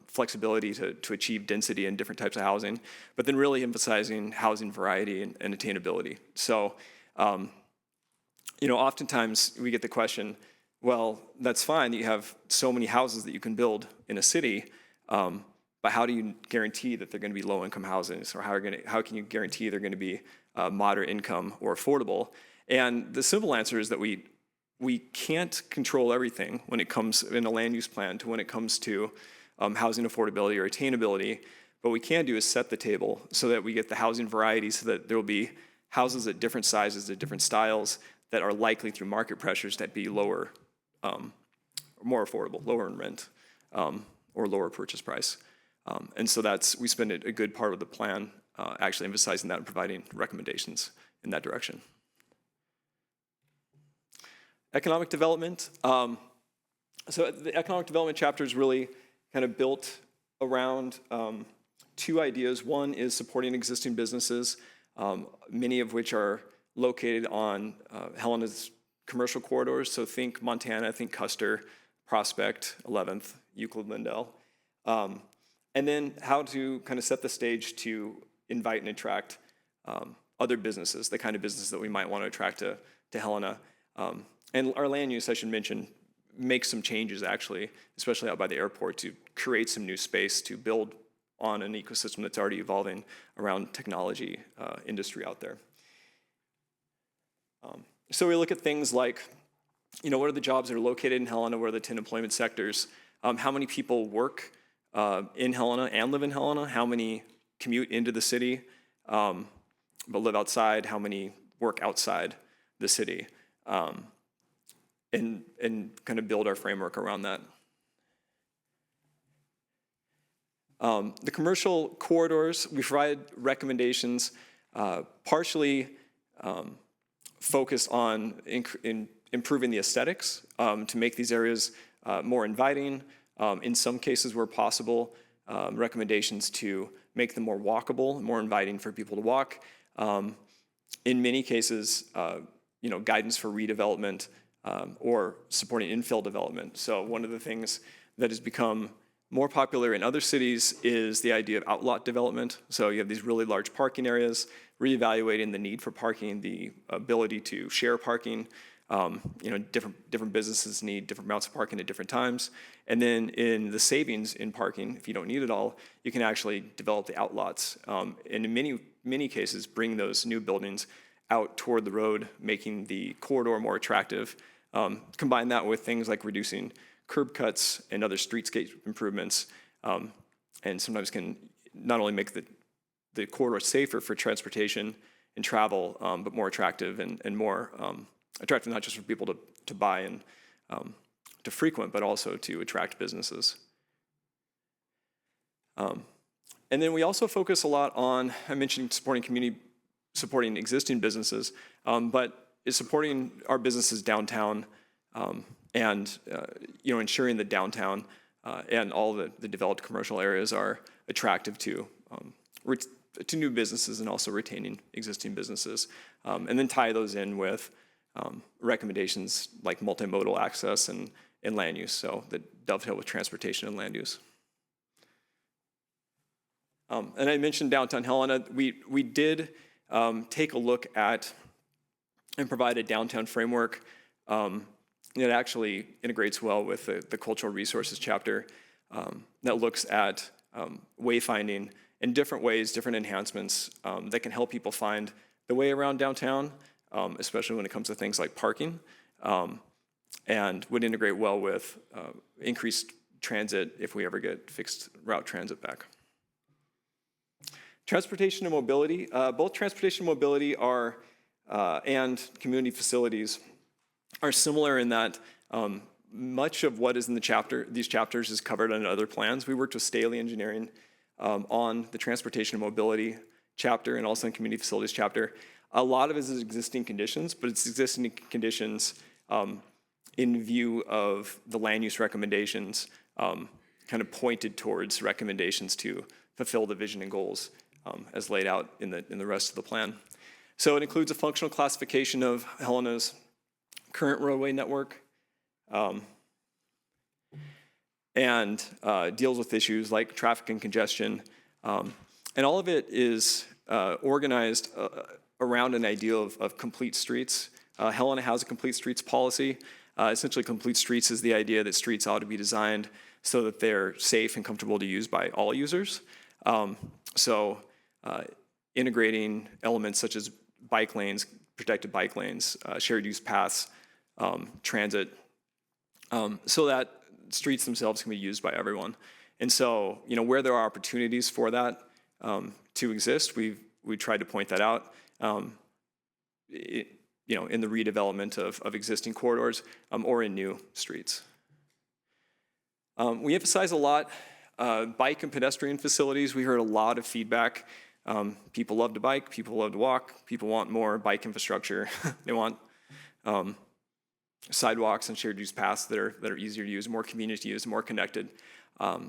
flexibility to achieve density in different types of housing, but then really emphasizing housing variety and attainability. So, oftentimes we get the question, well, that's fine that you have so many houses that you can build in a city, but how do you guarantee that they're going to be low-income houses, or how can you guarantee they're going to be moderate income or affordable? And the simple answer is that we can't control everything when it comes in a land use plan to when it comes to housing affordability or attainability. What we can do is set the table so that we get the housing variety, so that there will be houses at different sizes, at different styles, that are likely through market pressures that be lower, more affordable, lower in rent, or lower purchase price. And so we spend a good part of the plan actually emphasizing that and providing recommendations in that direction. Economic development. So the economic development chapter is really kind of built around two ideas. One is supporting existing businesses, many of which are located on Helena's commercial corridors. So think Montana, think Custer, Prospect, 11th, Euclid, Lindell. And then how to kind of set the stage to invite and attract other businesses, the kind of businesses that we might want to attract to Helena. And our land use, I should mention, makes some changes actually, especially out by the airport, to create some new space to build on an ecosystem that's already evolving around technology industry out there. So we look at things like, what are the jobs that are located in Helena? What are the 10 employment sectors? How many people work in Helena and live in Helena? How many commute into the city but live outside? How many work outside the city? And kind of build our framework around that. The commercial corridors, we provide recommendations partially focused on improving the aesthetics to make these areas more inviting. In some cases where possible, recommendations to make them more walkable, more inviting for people to walk. In many cases, guidance for redevelopment or supporting infill development. So one of the things that has become more popular in other cities is the idea of outlot development. So you have these really large parking areas, reevaluating the need for parking, the ability to share parking. Different businesses need different amounts of parking at different times. And then in the savings in parking, if you don't need it all, you can actually develop the outlots. And in many cases, bring those new buildings out toward the road, making the corridor more attractive. Combine that with things like reducing curb cuts and other streetscape improvements, and sometimes can not only make the corridor safer for transportation and travel, but more attractive and more attractive not just for people to buy and to frequent, but also to attract businesses. And then we also focus a lot on, I mentioned supporting existing businesses, but is supporting our businesses downtown and ensuring that downtown and all the developed commercial areas are attractive to new businesses and also retaining existing businesses. And then tie those in with recommendations like multimodal access and land use, so that dovetail with transportation and land use. And I mentioned downtown Helena. We did take a look at and provide a downtown framework that actually integrates well with the cultural resources chapter that looks at wayfinding in different ways, different enhancements that can help people find the way around downtown, especially when it comes to things like parking, and would integrate well with increased transit if we ever get fixed route transit back. Transportation and mobility. Both transportation and mobility are, and community facilities are similar in that much of what is in these chapters is covered in other plans. We worked with Staley Engineering on the transportation and mobility chapter and also in community facilities chapter. A lot of it is existing conditions, but it's existing conditions in view of the land use recommendations kind of pointed towards recommendations to fulfill the vision and goals as laid out in the rest of the plan. So it includes a functional classification of Helena's current roadway network, and deals with issues like traffic and congestion. And all of it is organized around an idea of complete streets. Helena has a complete streets policy. Essentially, complete streets is the idea that streets ought to be designed so that they're safe and comfortable to use by all users. So integrating elements such as bike lanes, protected bike lanes, shared use paths, transit, so that streets themselves can be used by everyone. And so, where there are opportunities for that to exist, we tried to point that out. In the redevelopment of existing corridors or in new streets. We emphasize a lot bike and pedestrian facilities. We heard a lot of feedback. People love to bike, people love to walk, people want more bike infrastructure. They want sidewalks and shared use paths that are easier to use, more convenient to use, more connected.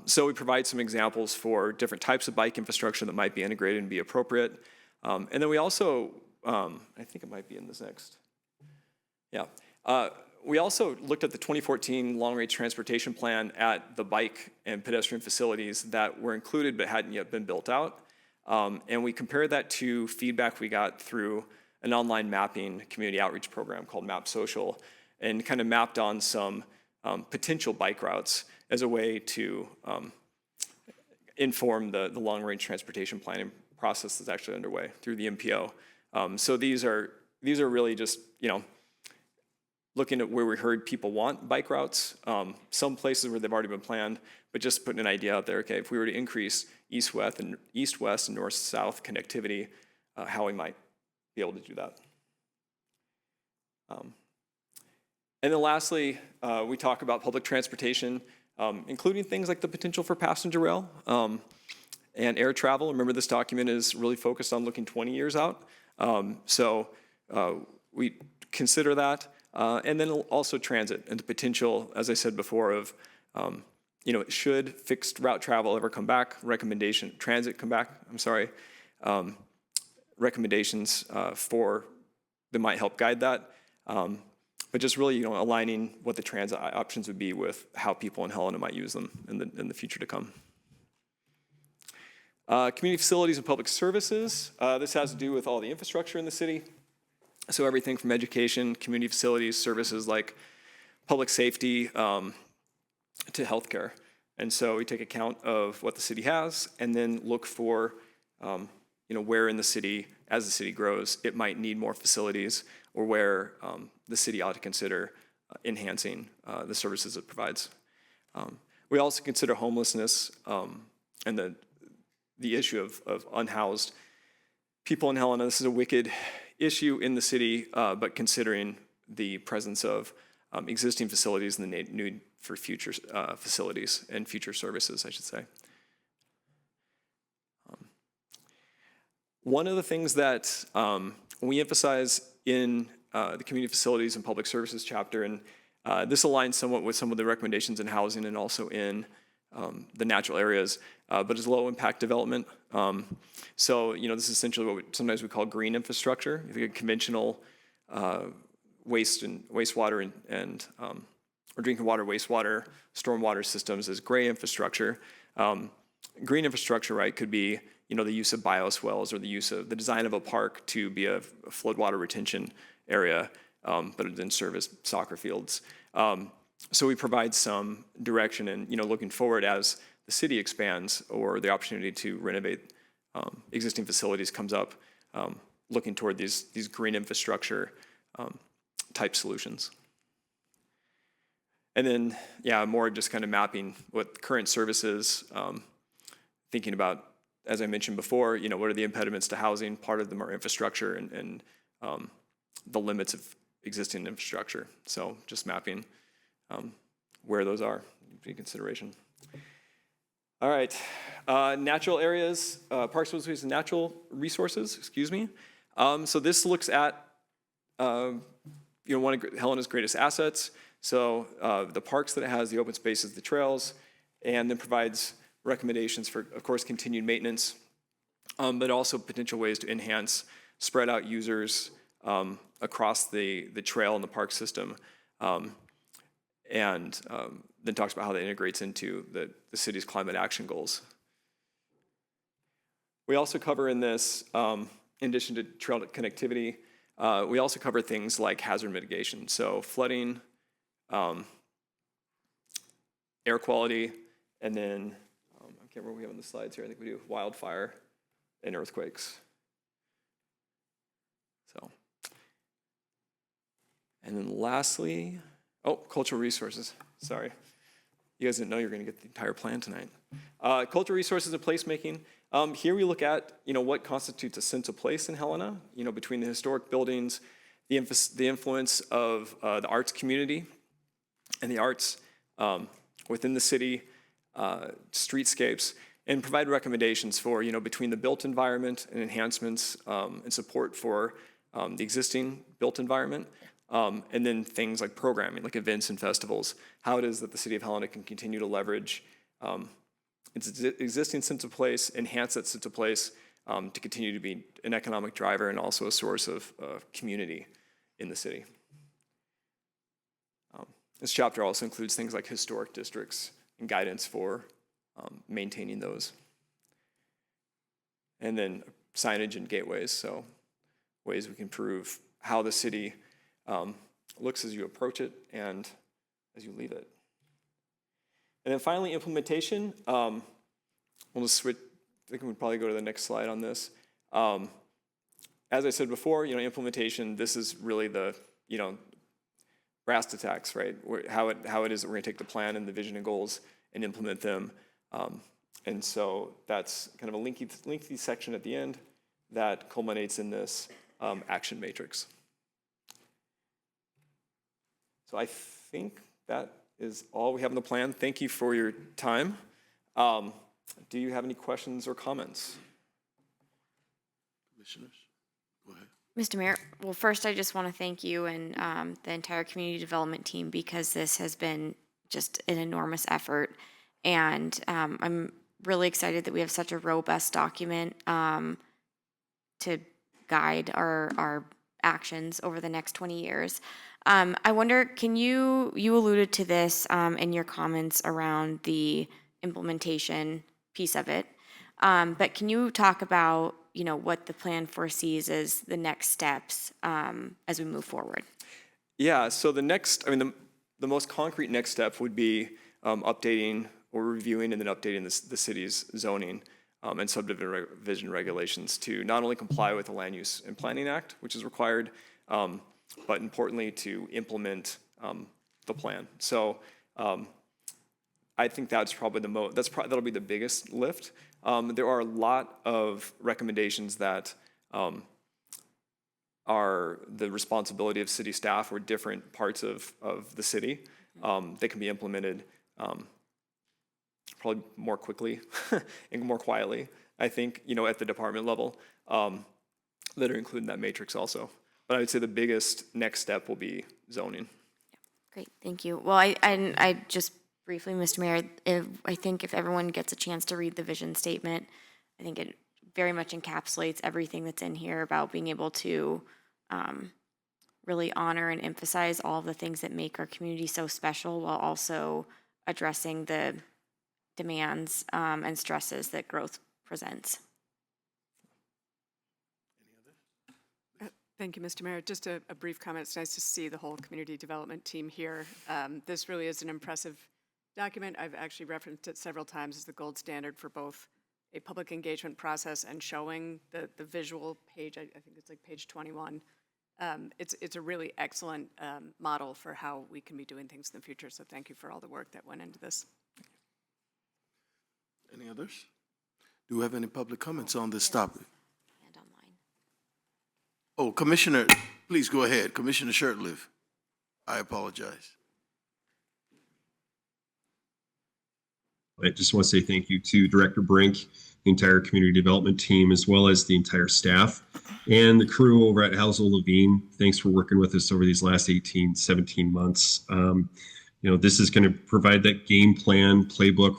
So we provide some examples for different types of bike infrastructure that might be integrated and be appropriate. And then we also, I think it might be in this next. Yeah. We also looked at the 2014 long-range transportation plan at the bike and pedestrian facilities that were included but hadn't yet been built out. And we compared that to feedback we got through an online mapping community outreach program called Map Social, and kind of mapped on some potential bike routes as a way to inform the long-range transportation planning process that's actually underway through the MPO. So these are really just, looking at where we heard people want bike routes, some places where they've already been planned, but just putting an idea out there, okay, if we were to increase east-west and north-south connectivity, how we might be able to do that. And then lastly, we talk about public transportation, including things like the potential for passenger rail and air travel. Remember, this document is really focused on looking 20 years out. So we consider that. And then also transit and the potential, as I said before, of, should fixed route travel ever come back, transit come back, recommendations that might help guide that. But just really, aligning what the transit options would be with how people in Helena might use them in the future to come. Community facilities and public services. This has to do with all the infrastructure in the city. So everything from education, community facilities, services like public safety to healthcare. And so we take account of what the city has and then look for, where in the city, as the city grows, it might need more facilities or where the city ought to consider enhancing the services it provides. We also consider homelessness and the issue of unhoused people in Helena. This is a wicked issue in the city, but considering the presence of existing facilities and the need for future facilities and future services, I should say. One of the things that we emphasize in the community facilities and public services chapter, and this aligns somewhat with some of the recommendations in housing and also in the natural areas, but is low impact development. So, this is essentially what sometimes we call green infrastructure. If you get conventional wastewater or drinking water, wastewater, stormwater systems as gray infrastructure. Green infrastructure, right, could be, the use of bioswales or the design of a park to be a floodwater retention area, but it didn't serve as soccer fields. So we provide some direction and, looking forward as the city expands or the opportunity to renovate existing facilities comes up, looking toward these green infrastructure type solutions. And then, more just kind of mapping what current services, thinking about, as I mentioned before, what are the impediments to housing? Part of them are infrastructure and the limits of existing infrastructure. So just mapping where those are in consideration. All right, natural areas, parks and natural resources, So this looks at, one of Helena's greatest assets. So the parks that it has, the open spaces, the trails, and then provides recommendations for, of course, continued maintenance but also potential ways to enhance, spread out users across the trail and the park system, and then talks about how that integrates into the city's climate action goals. We also cover in this, in addition to trail connectivity, we also cover things like hazard mitigation. So flooding, air quality, and then, I can't remember what we have on the slides here. I think we do wildfire and earthquakes. So, and then lastly, cultural resources. Sorry. You guys didn't know you were going to get the entire plan tonight. Cultural resources and placemaking. Here we look at, what constitutes a sense of place in Helena, between the historic buildings, the influence of the arts community and the arts within the city, streetscapes, and provide recommendations for, between the built environment and enhancements and support for the existing built environment, and then things like programming, like events and festivals, how it is that the city of Helena can continue to leverage its existing sense of place, enhance that sense of place to continue to be an economic driver and also a source of community in the city. This chapter also includes things like historic districts and guidance for maintaining those. And then signage and gateways, so ways we can improve how the city looks as you approach it and as you leave it. And then finally, implementation. We'll just switch. I think we'll probably go to the next slide on this. As I said before, implementation, this is really the, brass tacks, right? How it is that we're going to take the plan and the vision and goals and implement them. And so that's kind of a lengthy section at the end that culminates in this action matrix. So I think that is all we have in the plan. Thank you for your time. Do you have any questions or comments? Commissioners, go ahead. Mr. Mayor, well, first I just want to thank you and the entire community development team, because this has been just an enormous effort. And I'm really excited that we have such a robust document to guide our actions over the next 20 years. I wonder, you alluded to this in your comments around the implementation piece of it, but can you talk about, what the plan foresees as the next steps as we move forward? Yeah, so the most concrete next step would be updating or reviewing and then updating the city's zoning and subdivision regulations to not only comply with the Land Use and Planning Act, which is required, but importantly to implement the plan. So I think that's probably that'll be the biggest lift. There are a lot of recommendations that are the responsibility of city staff or different parts of the city. They can be implemented probably more quickly and more quietly, I think, at the department level that are included in that matrix also. But I would say the biggest next step will be zoning. Yeah, great, thank you. Well, I just briefly, Mr. Mayor, I think if everyone gets a chance to read the vision statement, I think it very much encapsulates everything that's in here about being able to really honor and emphasize all of the things that make our community so special, while also addressing the demands and stresses that growth presents. Thank you, Mr. Mayor. Just a brief comment. It's nice to see the whole community development team here. This really is an impressive document. I've actually referenced it several times as the gold standard for both a public engagement process and showing the visual page. I think it's like page 21. It's a really excellent model for how we can be doing things in the future. So thank you for all the work that went into this. Any others? Do we have any public comments on this topic? And online. Oh, Commissioner, please go ahead. Commissioner Shurtleff. I apologize. I just want to say thank you to Director Brink, the entire community development team, as well as the entire staff and the crew over at Housel Levine. Thanks for working with us over these last 17 months. This is going to provide that game plan, playbook,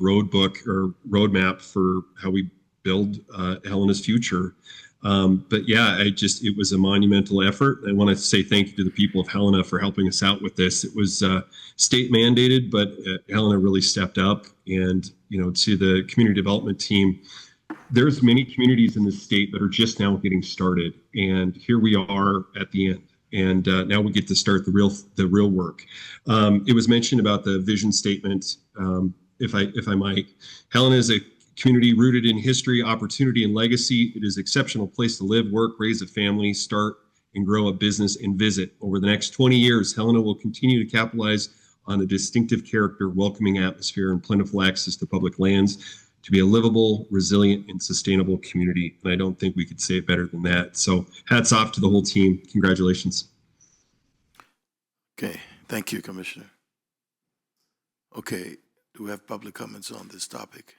roadmap for how we build Helena's future. But yeah, it was a monumental effort. I want to say thank you to the people of Helena for helping us out with this. It was state mandated, but Helena really stepped up. And, to the community development team, there's many communities in the state that are just now getting started. And here we are at the end. And now we get to start the real work. It was mentioned about the vision statement, if I might. Helena is a community rooted in history, opportunity, and legacy. It is an exceptional place to live, work, raise a family, start and grow a business, and visit. Over the next 20 years, Helena will continue to capitalize on a distinctive character, welcoming atmosphere, and plentiful access to public lands to be a livable, resilient, and sustainable community. And I don't think we could say it better than that. So hats off to the whole team. Congratulations. Okay, thank you, Commissioner. Okay, do we have public comments on this topic?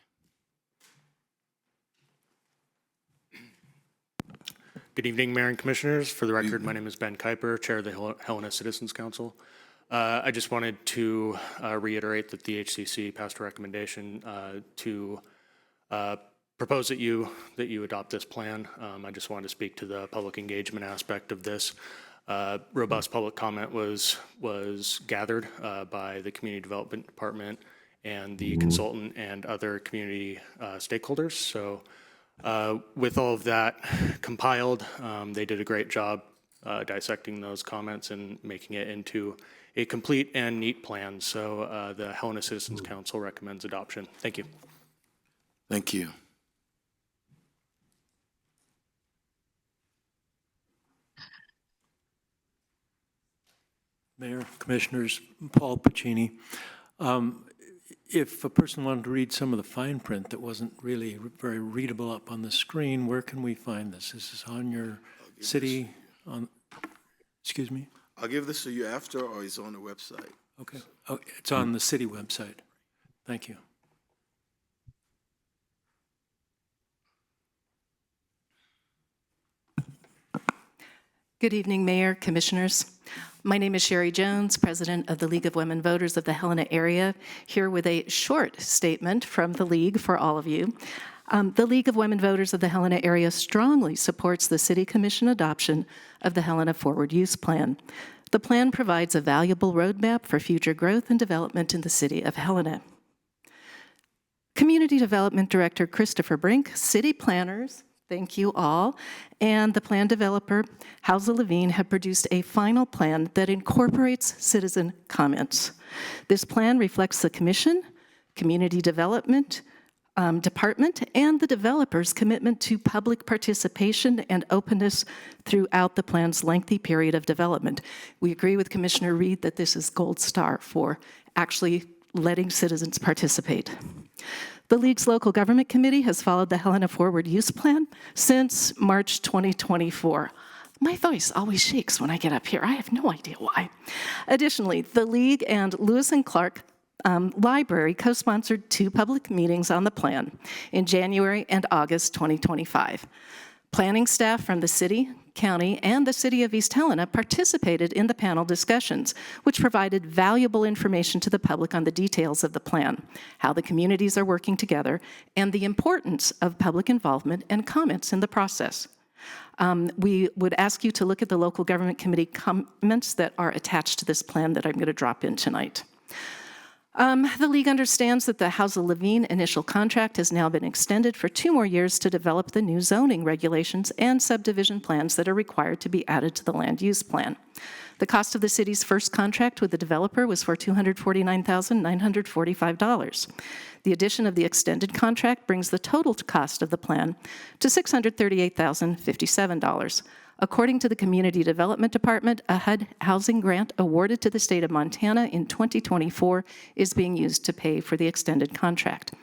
Good evening, Mayor and Commissioners. For the record, my name is Ben Kuiper, Chair of the Helena Citizens Council. I just wanted to reiterate that the HCC passed a recommendation to propose that you adopt this plan. I just wanted to speak to the public engagement aspect of this. Robust public comment was gathered by the Community Development Department and the consultant and other community stakeholders. So with all of that compiled, they did a great job dissecting those comments and making it into a complete and neat plan. So the Helena Citizens Council recommends adoption. Thank you. Thank you. Mayor, Commissioners, Paul Pacini. If a person wanted to read some of the fine print that wasn't really very readable up on the screen, where can we find this? Is this on your city, excuse me? I'll give this to you after, or it's on the website. Okay. Oh, it's on the city website. Thank you. Good evening, Mayor, Commissioners. My name is Sherry Jones, President of the League of Women Voters of the Helena area, here with a short statement from the League for all of you. The League of Women Voters of the Helena area strongly supports the City Commission adoption of the Helena Forward Use Plan. The plan provides a valuable roadmap for future growth and development in the city of Helena. Community Development Director Christopher Brink, city planners, thank you all, and the plan developer, Hauser Levine, have produced a final plan that incorporates citizen comments. This plan reflects the Commission, Community Development Department, and the developer's commitment to public participation and openness throughout the plan's lengthy period of development. We agree with Commissioner Reed that this is gold star for actually letting citizens participate. The League's local government committee has followed the Helena Forward Use Plan since March 2024. My voice always shakes when I get up here. I have no idea why. Additionally, the League and Lewis and Clark Library co-sponsored 2 public meetings on the plan in January and August 2025. Planning staff from the city, county, and the city of East Helena participated in the panel discussions, which provided valuable information to the public on the details of the plan, how the communities are working together, and the importance of public involvement and comments in the process. We would ask you to look at the local government committee comments that are attached to this plan that I'm going to drop in tonight. The League understands that the Hauser Levine initial contract has now been extended for 2 more years to develop the new zoning regulations and subdivision plans that are required to be added to the land use plan. The cost of the city's first contract with the developer was for $249,945. The addition of the extended contract brings the total cost of the plan to $638,057. According to the Community Development Department, a HUD housing grant awarded to the state of Montana in 2024 is being used to pay for the extended contract.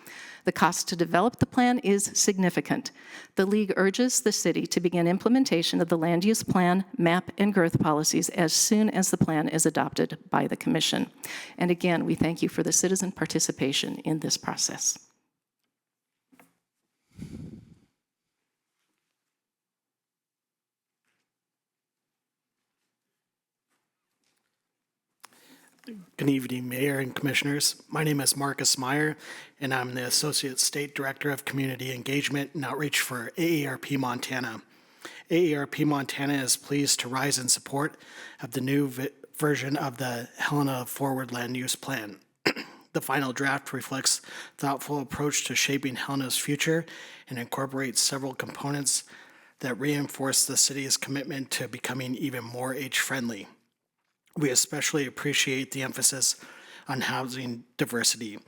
The cost to develop the plan is significant. The League urges the city to begin implementation of the land use plan, map, and growth policies as soon as the plan is adopted by the Commission. And again, we thank you for the citizen participation in this process. Good evening, Mayor and Commissioners. My name is Marcus Meyer, and I'm the Associate State Director of Community Engagement and Outreach for AARP Montana. AARP Montana is pleased to rise in support of the new version of the Helena Forward Land Use Plan. The final draft reflects thoughtful approach to shaping Helena's future and incorporates several components that reinforce the city's commitment to becoming even more age-friendly. We especially appreciate the emphasis on housing diversity,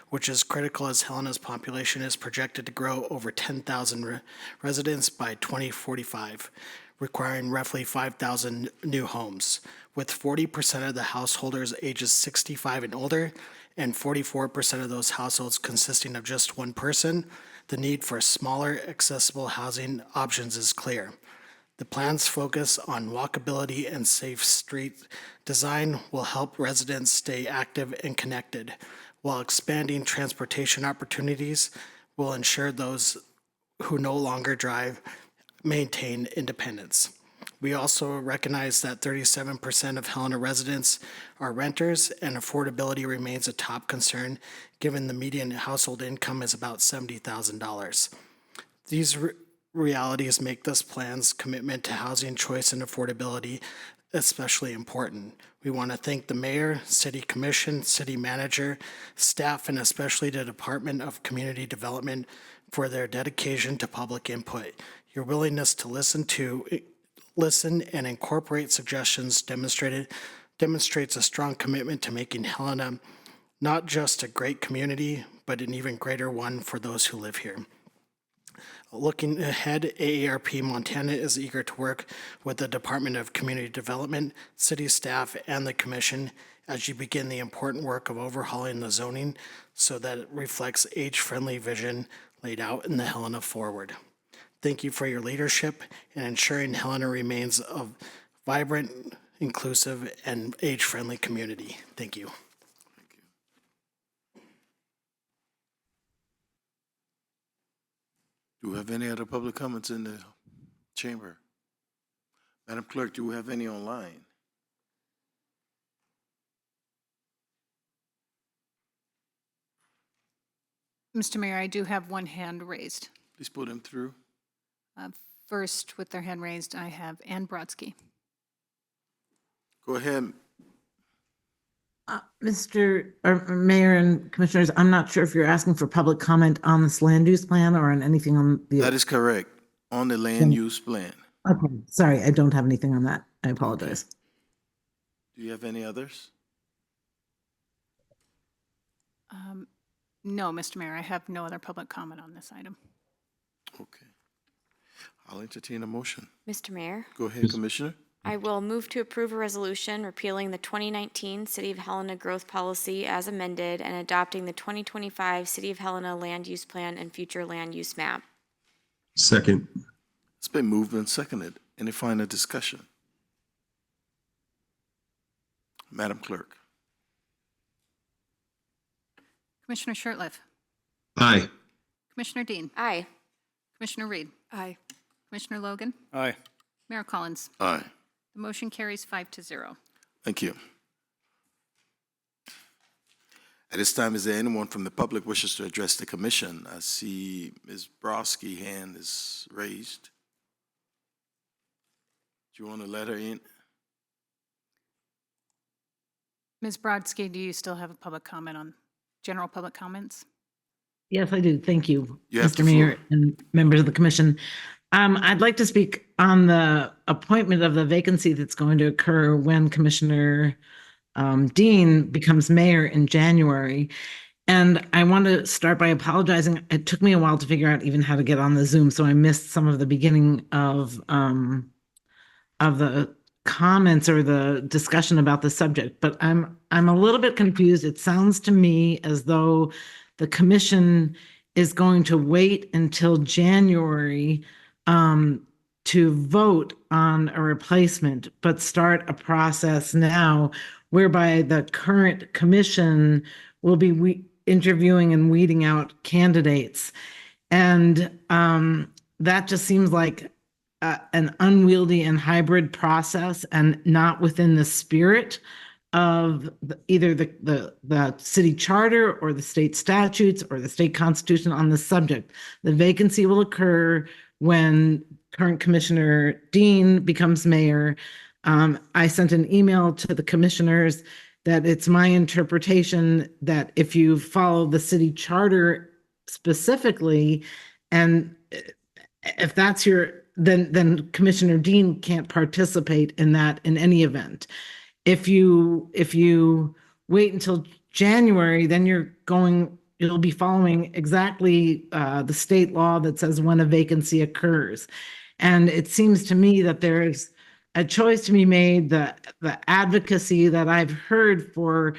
which is critical as Helena's population is projected to grow over 10,000 residents by 2045, requiring roughly 5,000 new homes, with 40% of the householders ages 65 and older, and 44% of those households consisting of just one person. The need for smaller, accessible housing options is clear. The plan's focus on walkability and safe street design will help residents stay active and connected, while expanding transportation opportunities will ensure those who no longer drive maintain independence. We also recognize that 37% of Helena residents are renters, and affordability remains a top concern given the median household income is about $70,000. These realities make this plan's commitment to housing choice and affordability especially important. We want to thank the mayor, city commission, city manager, staff, and especially the Department of Community Development for their dedication to public input. Your willingness to listen and incorporate suggestions demonstrates a strong commitment to making Helena not just a great community, but an even greater one for those who live here. Looking ahead, AARP Montana is eager to work with the Department of Community Development, city staff, and the commission as you begin the important work of overhauling the zoning so that it reflects age-friendly vision laid out in the Helena Forward. Thank you for your leadership in ensuring Helena remains a vibrant, inclusive, and age-friendly community. Thank you. Do we have any other public comments in the chamber? Madam Clerk, do we have any online? Mr. Mayor, I do have one hand raised. Please put them through. First, with their hand raised, I have Ann Brodsky. Go ahead. Mayor and Commissioners, I'm not sure if you're asking for public comment on this land use plan or on anything on the. That is correct. On the land use plan. Okay, sorry, I don't have anything on that. I apologize. Okay. Do you have any others? No, Mr. Mayor, I have no other public comment on this item. Okay. I'll entertain a motion. Mr. Mayor, Go ahead, Commissioner. I will move to approve a resolution repealing the 2019 City of Helena Growth Policy as amended and adopting the 2025 City of Helena Land Use Plan and future land use map. Second. It's been moved and seconded. Any final discussion? Madam Clerk. Commissioner Shertliff. Aye. Commissioner Dean. Aye. Commissioner Reed. Aye. Commissioner Logan. Aye. Mayor Collins. Aye. The motion carries 5-0. Thank you. At this time, is there anyone from the public wishes to address the commission? I see Ms. Brodsky's hand is raised. Do you want to let her in? Ms. Brodsky, do you still have a public comment on general public comments? Yes, I do. Thank you, You have Mr. the Mayor floor. and members of the commission. I'd like to speak on the appointment of the vacancy that's going to occur when Commissioner Dean becomes mayor in January. And I want to start by apologizing. It took me a while to figure out even how to get on the Zoom, so I missed some of the beginning of the comments or the discussion about the subject. But I'm a little bit confused. It sounds to me as though the commission is going to wait until January to vote on a replacement, but start a process now whereby the current commission will be interviewing and weeding out candidates. And that just seems like an unwieldy and hybrid process and not within the spirit of either the city charter or the state statutes or the state constitution on the subject. The vacancy will occur when current Commissioner Dean becomes mayor. I sent an email to the commissioners that it's my interpretation that if you follow the city charter specifically, and if that's then Commissioner Dean can't participate in that in any event. If you wait until January, then you'll be following exactly the state law that says when a vacancy occurs. And it seems to me that there's a choice to be made, the advocacy that I've heard for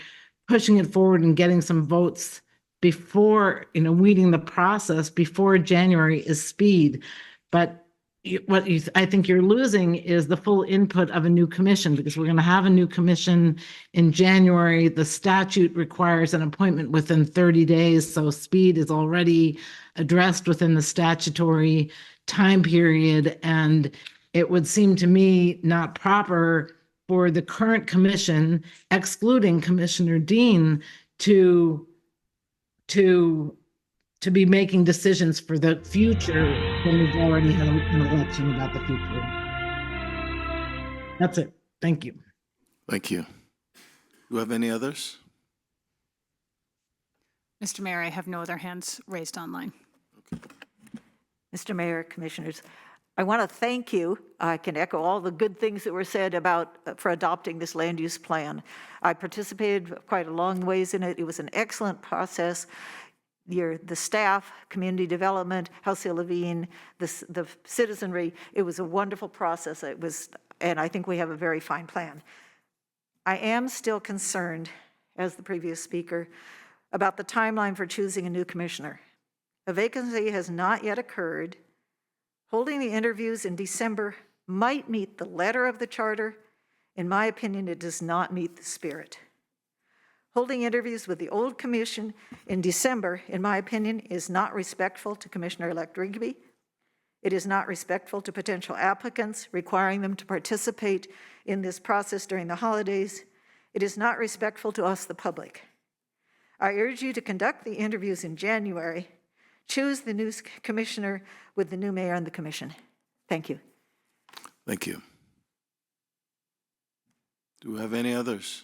pushing it forward and getting some votes before, weeding the process before January is speed. But I think you're losing is the full input of a new commission, because we're going to have a new commission in January. The statute requires an appointment within 30 days, so speed is already addressed within the statutory time period. And it would seem to me not proper for the current commission, excluding Commissioner Dean, to be making decisions for the future when we've already had an election about the future. That's it. Thank you. Thank you. Do you have any others? Mr. Mayor, I have no other hands raised online. Mr. Mayor, Commissioners, I want to thank you. I can echo all the good things that were said for adopting this land use plan. I participated quite a long ways in it. It was an excellent process. The staff, community development, Helena Levine, the citizenry, it was a wonderful process. And I think we have a very fine plan. I am still concerned, as the previous speaker, about the timeline for choosing a new commissioner. A vacancy has not yet occurred. Holding the interviews in December might meet the letter of the charter. In my opinion, it does not meet the spirit. Holding interviews with the old commission in December, in my opinion, is not respectful to Commissioner-elect Rigby. It is not respectful to potential applicants, requiring them to participate in this process during the holidays. It is not respectful to us, the public. I urge you to conduct the interviews in January. Choose the new commissioner with the new mayor and the commission. Thank you. Thank you. Do we have any others?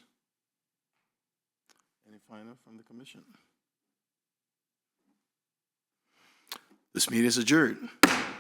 Any final from the commission? This meeting is adjourned.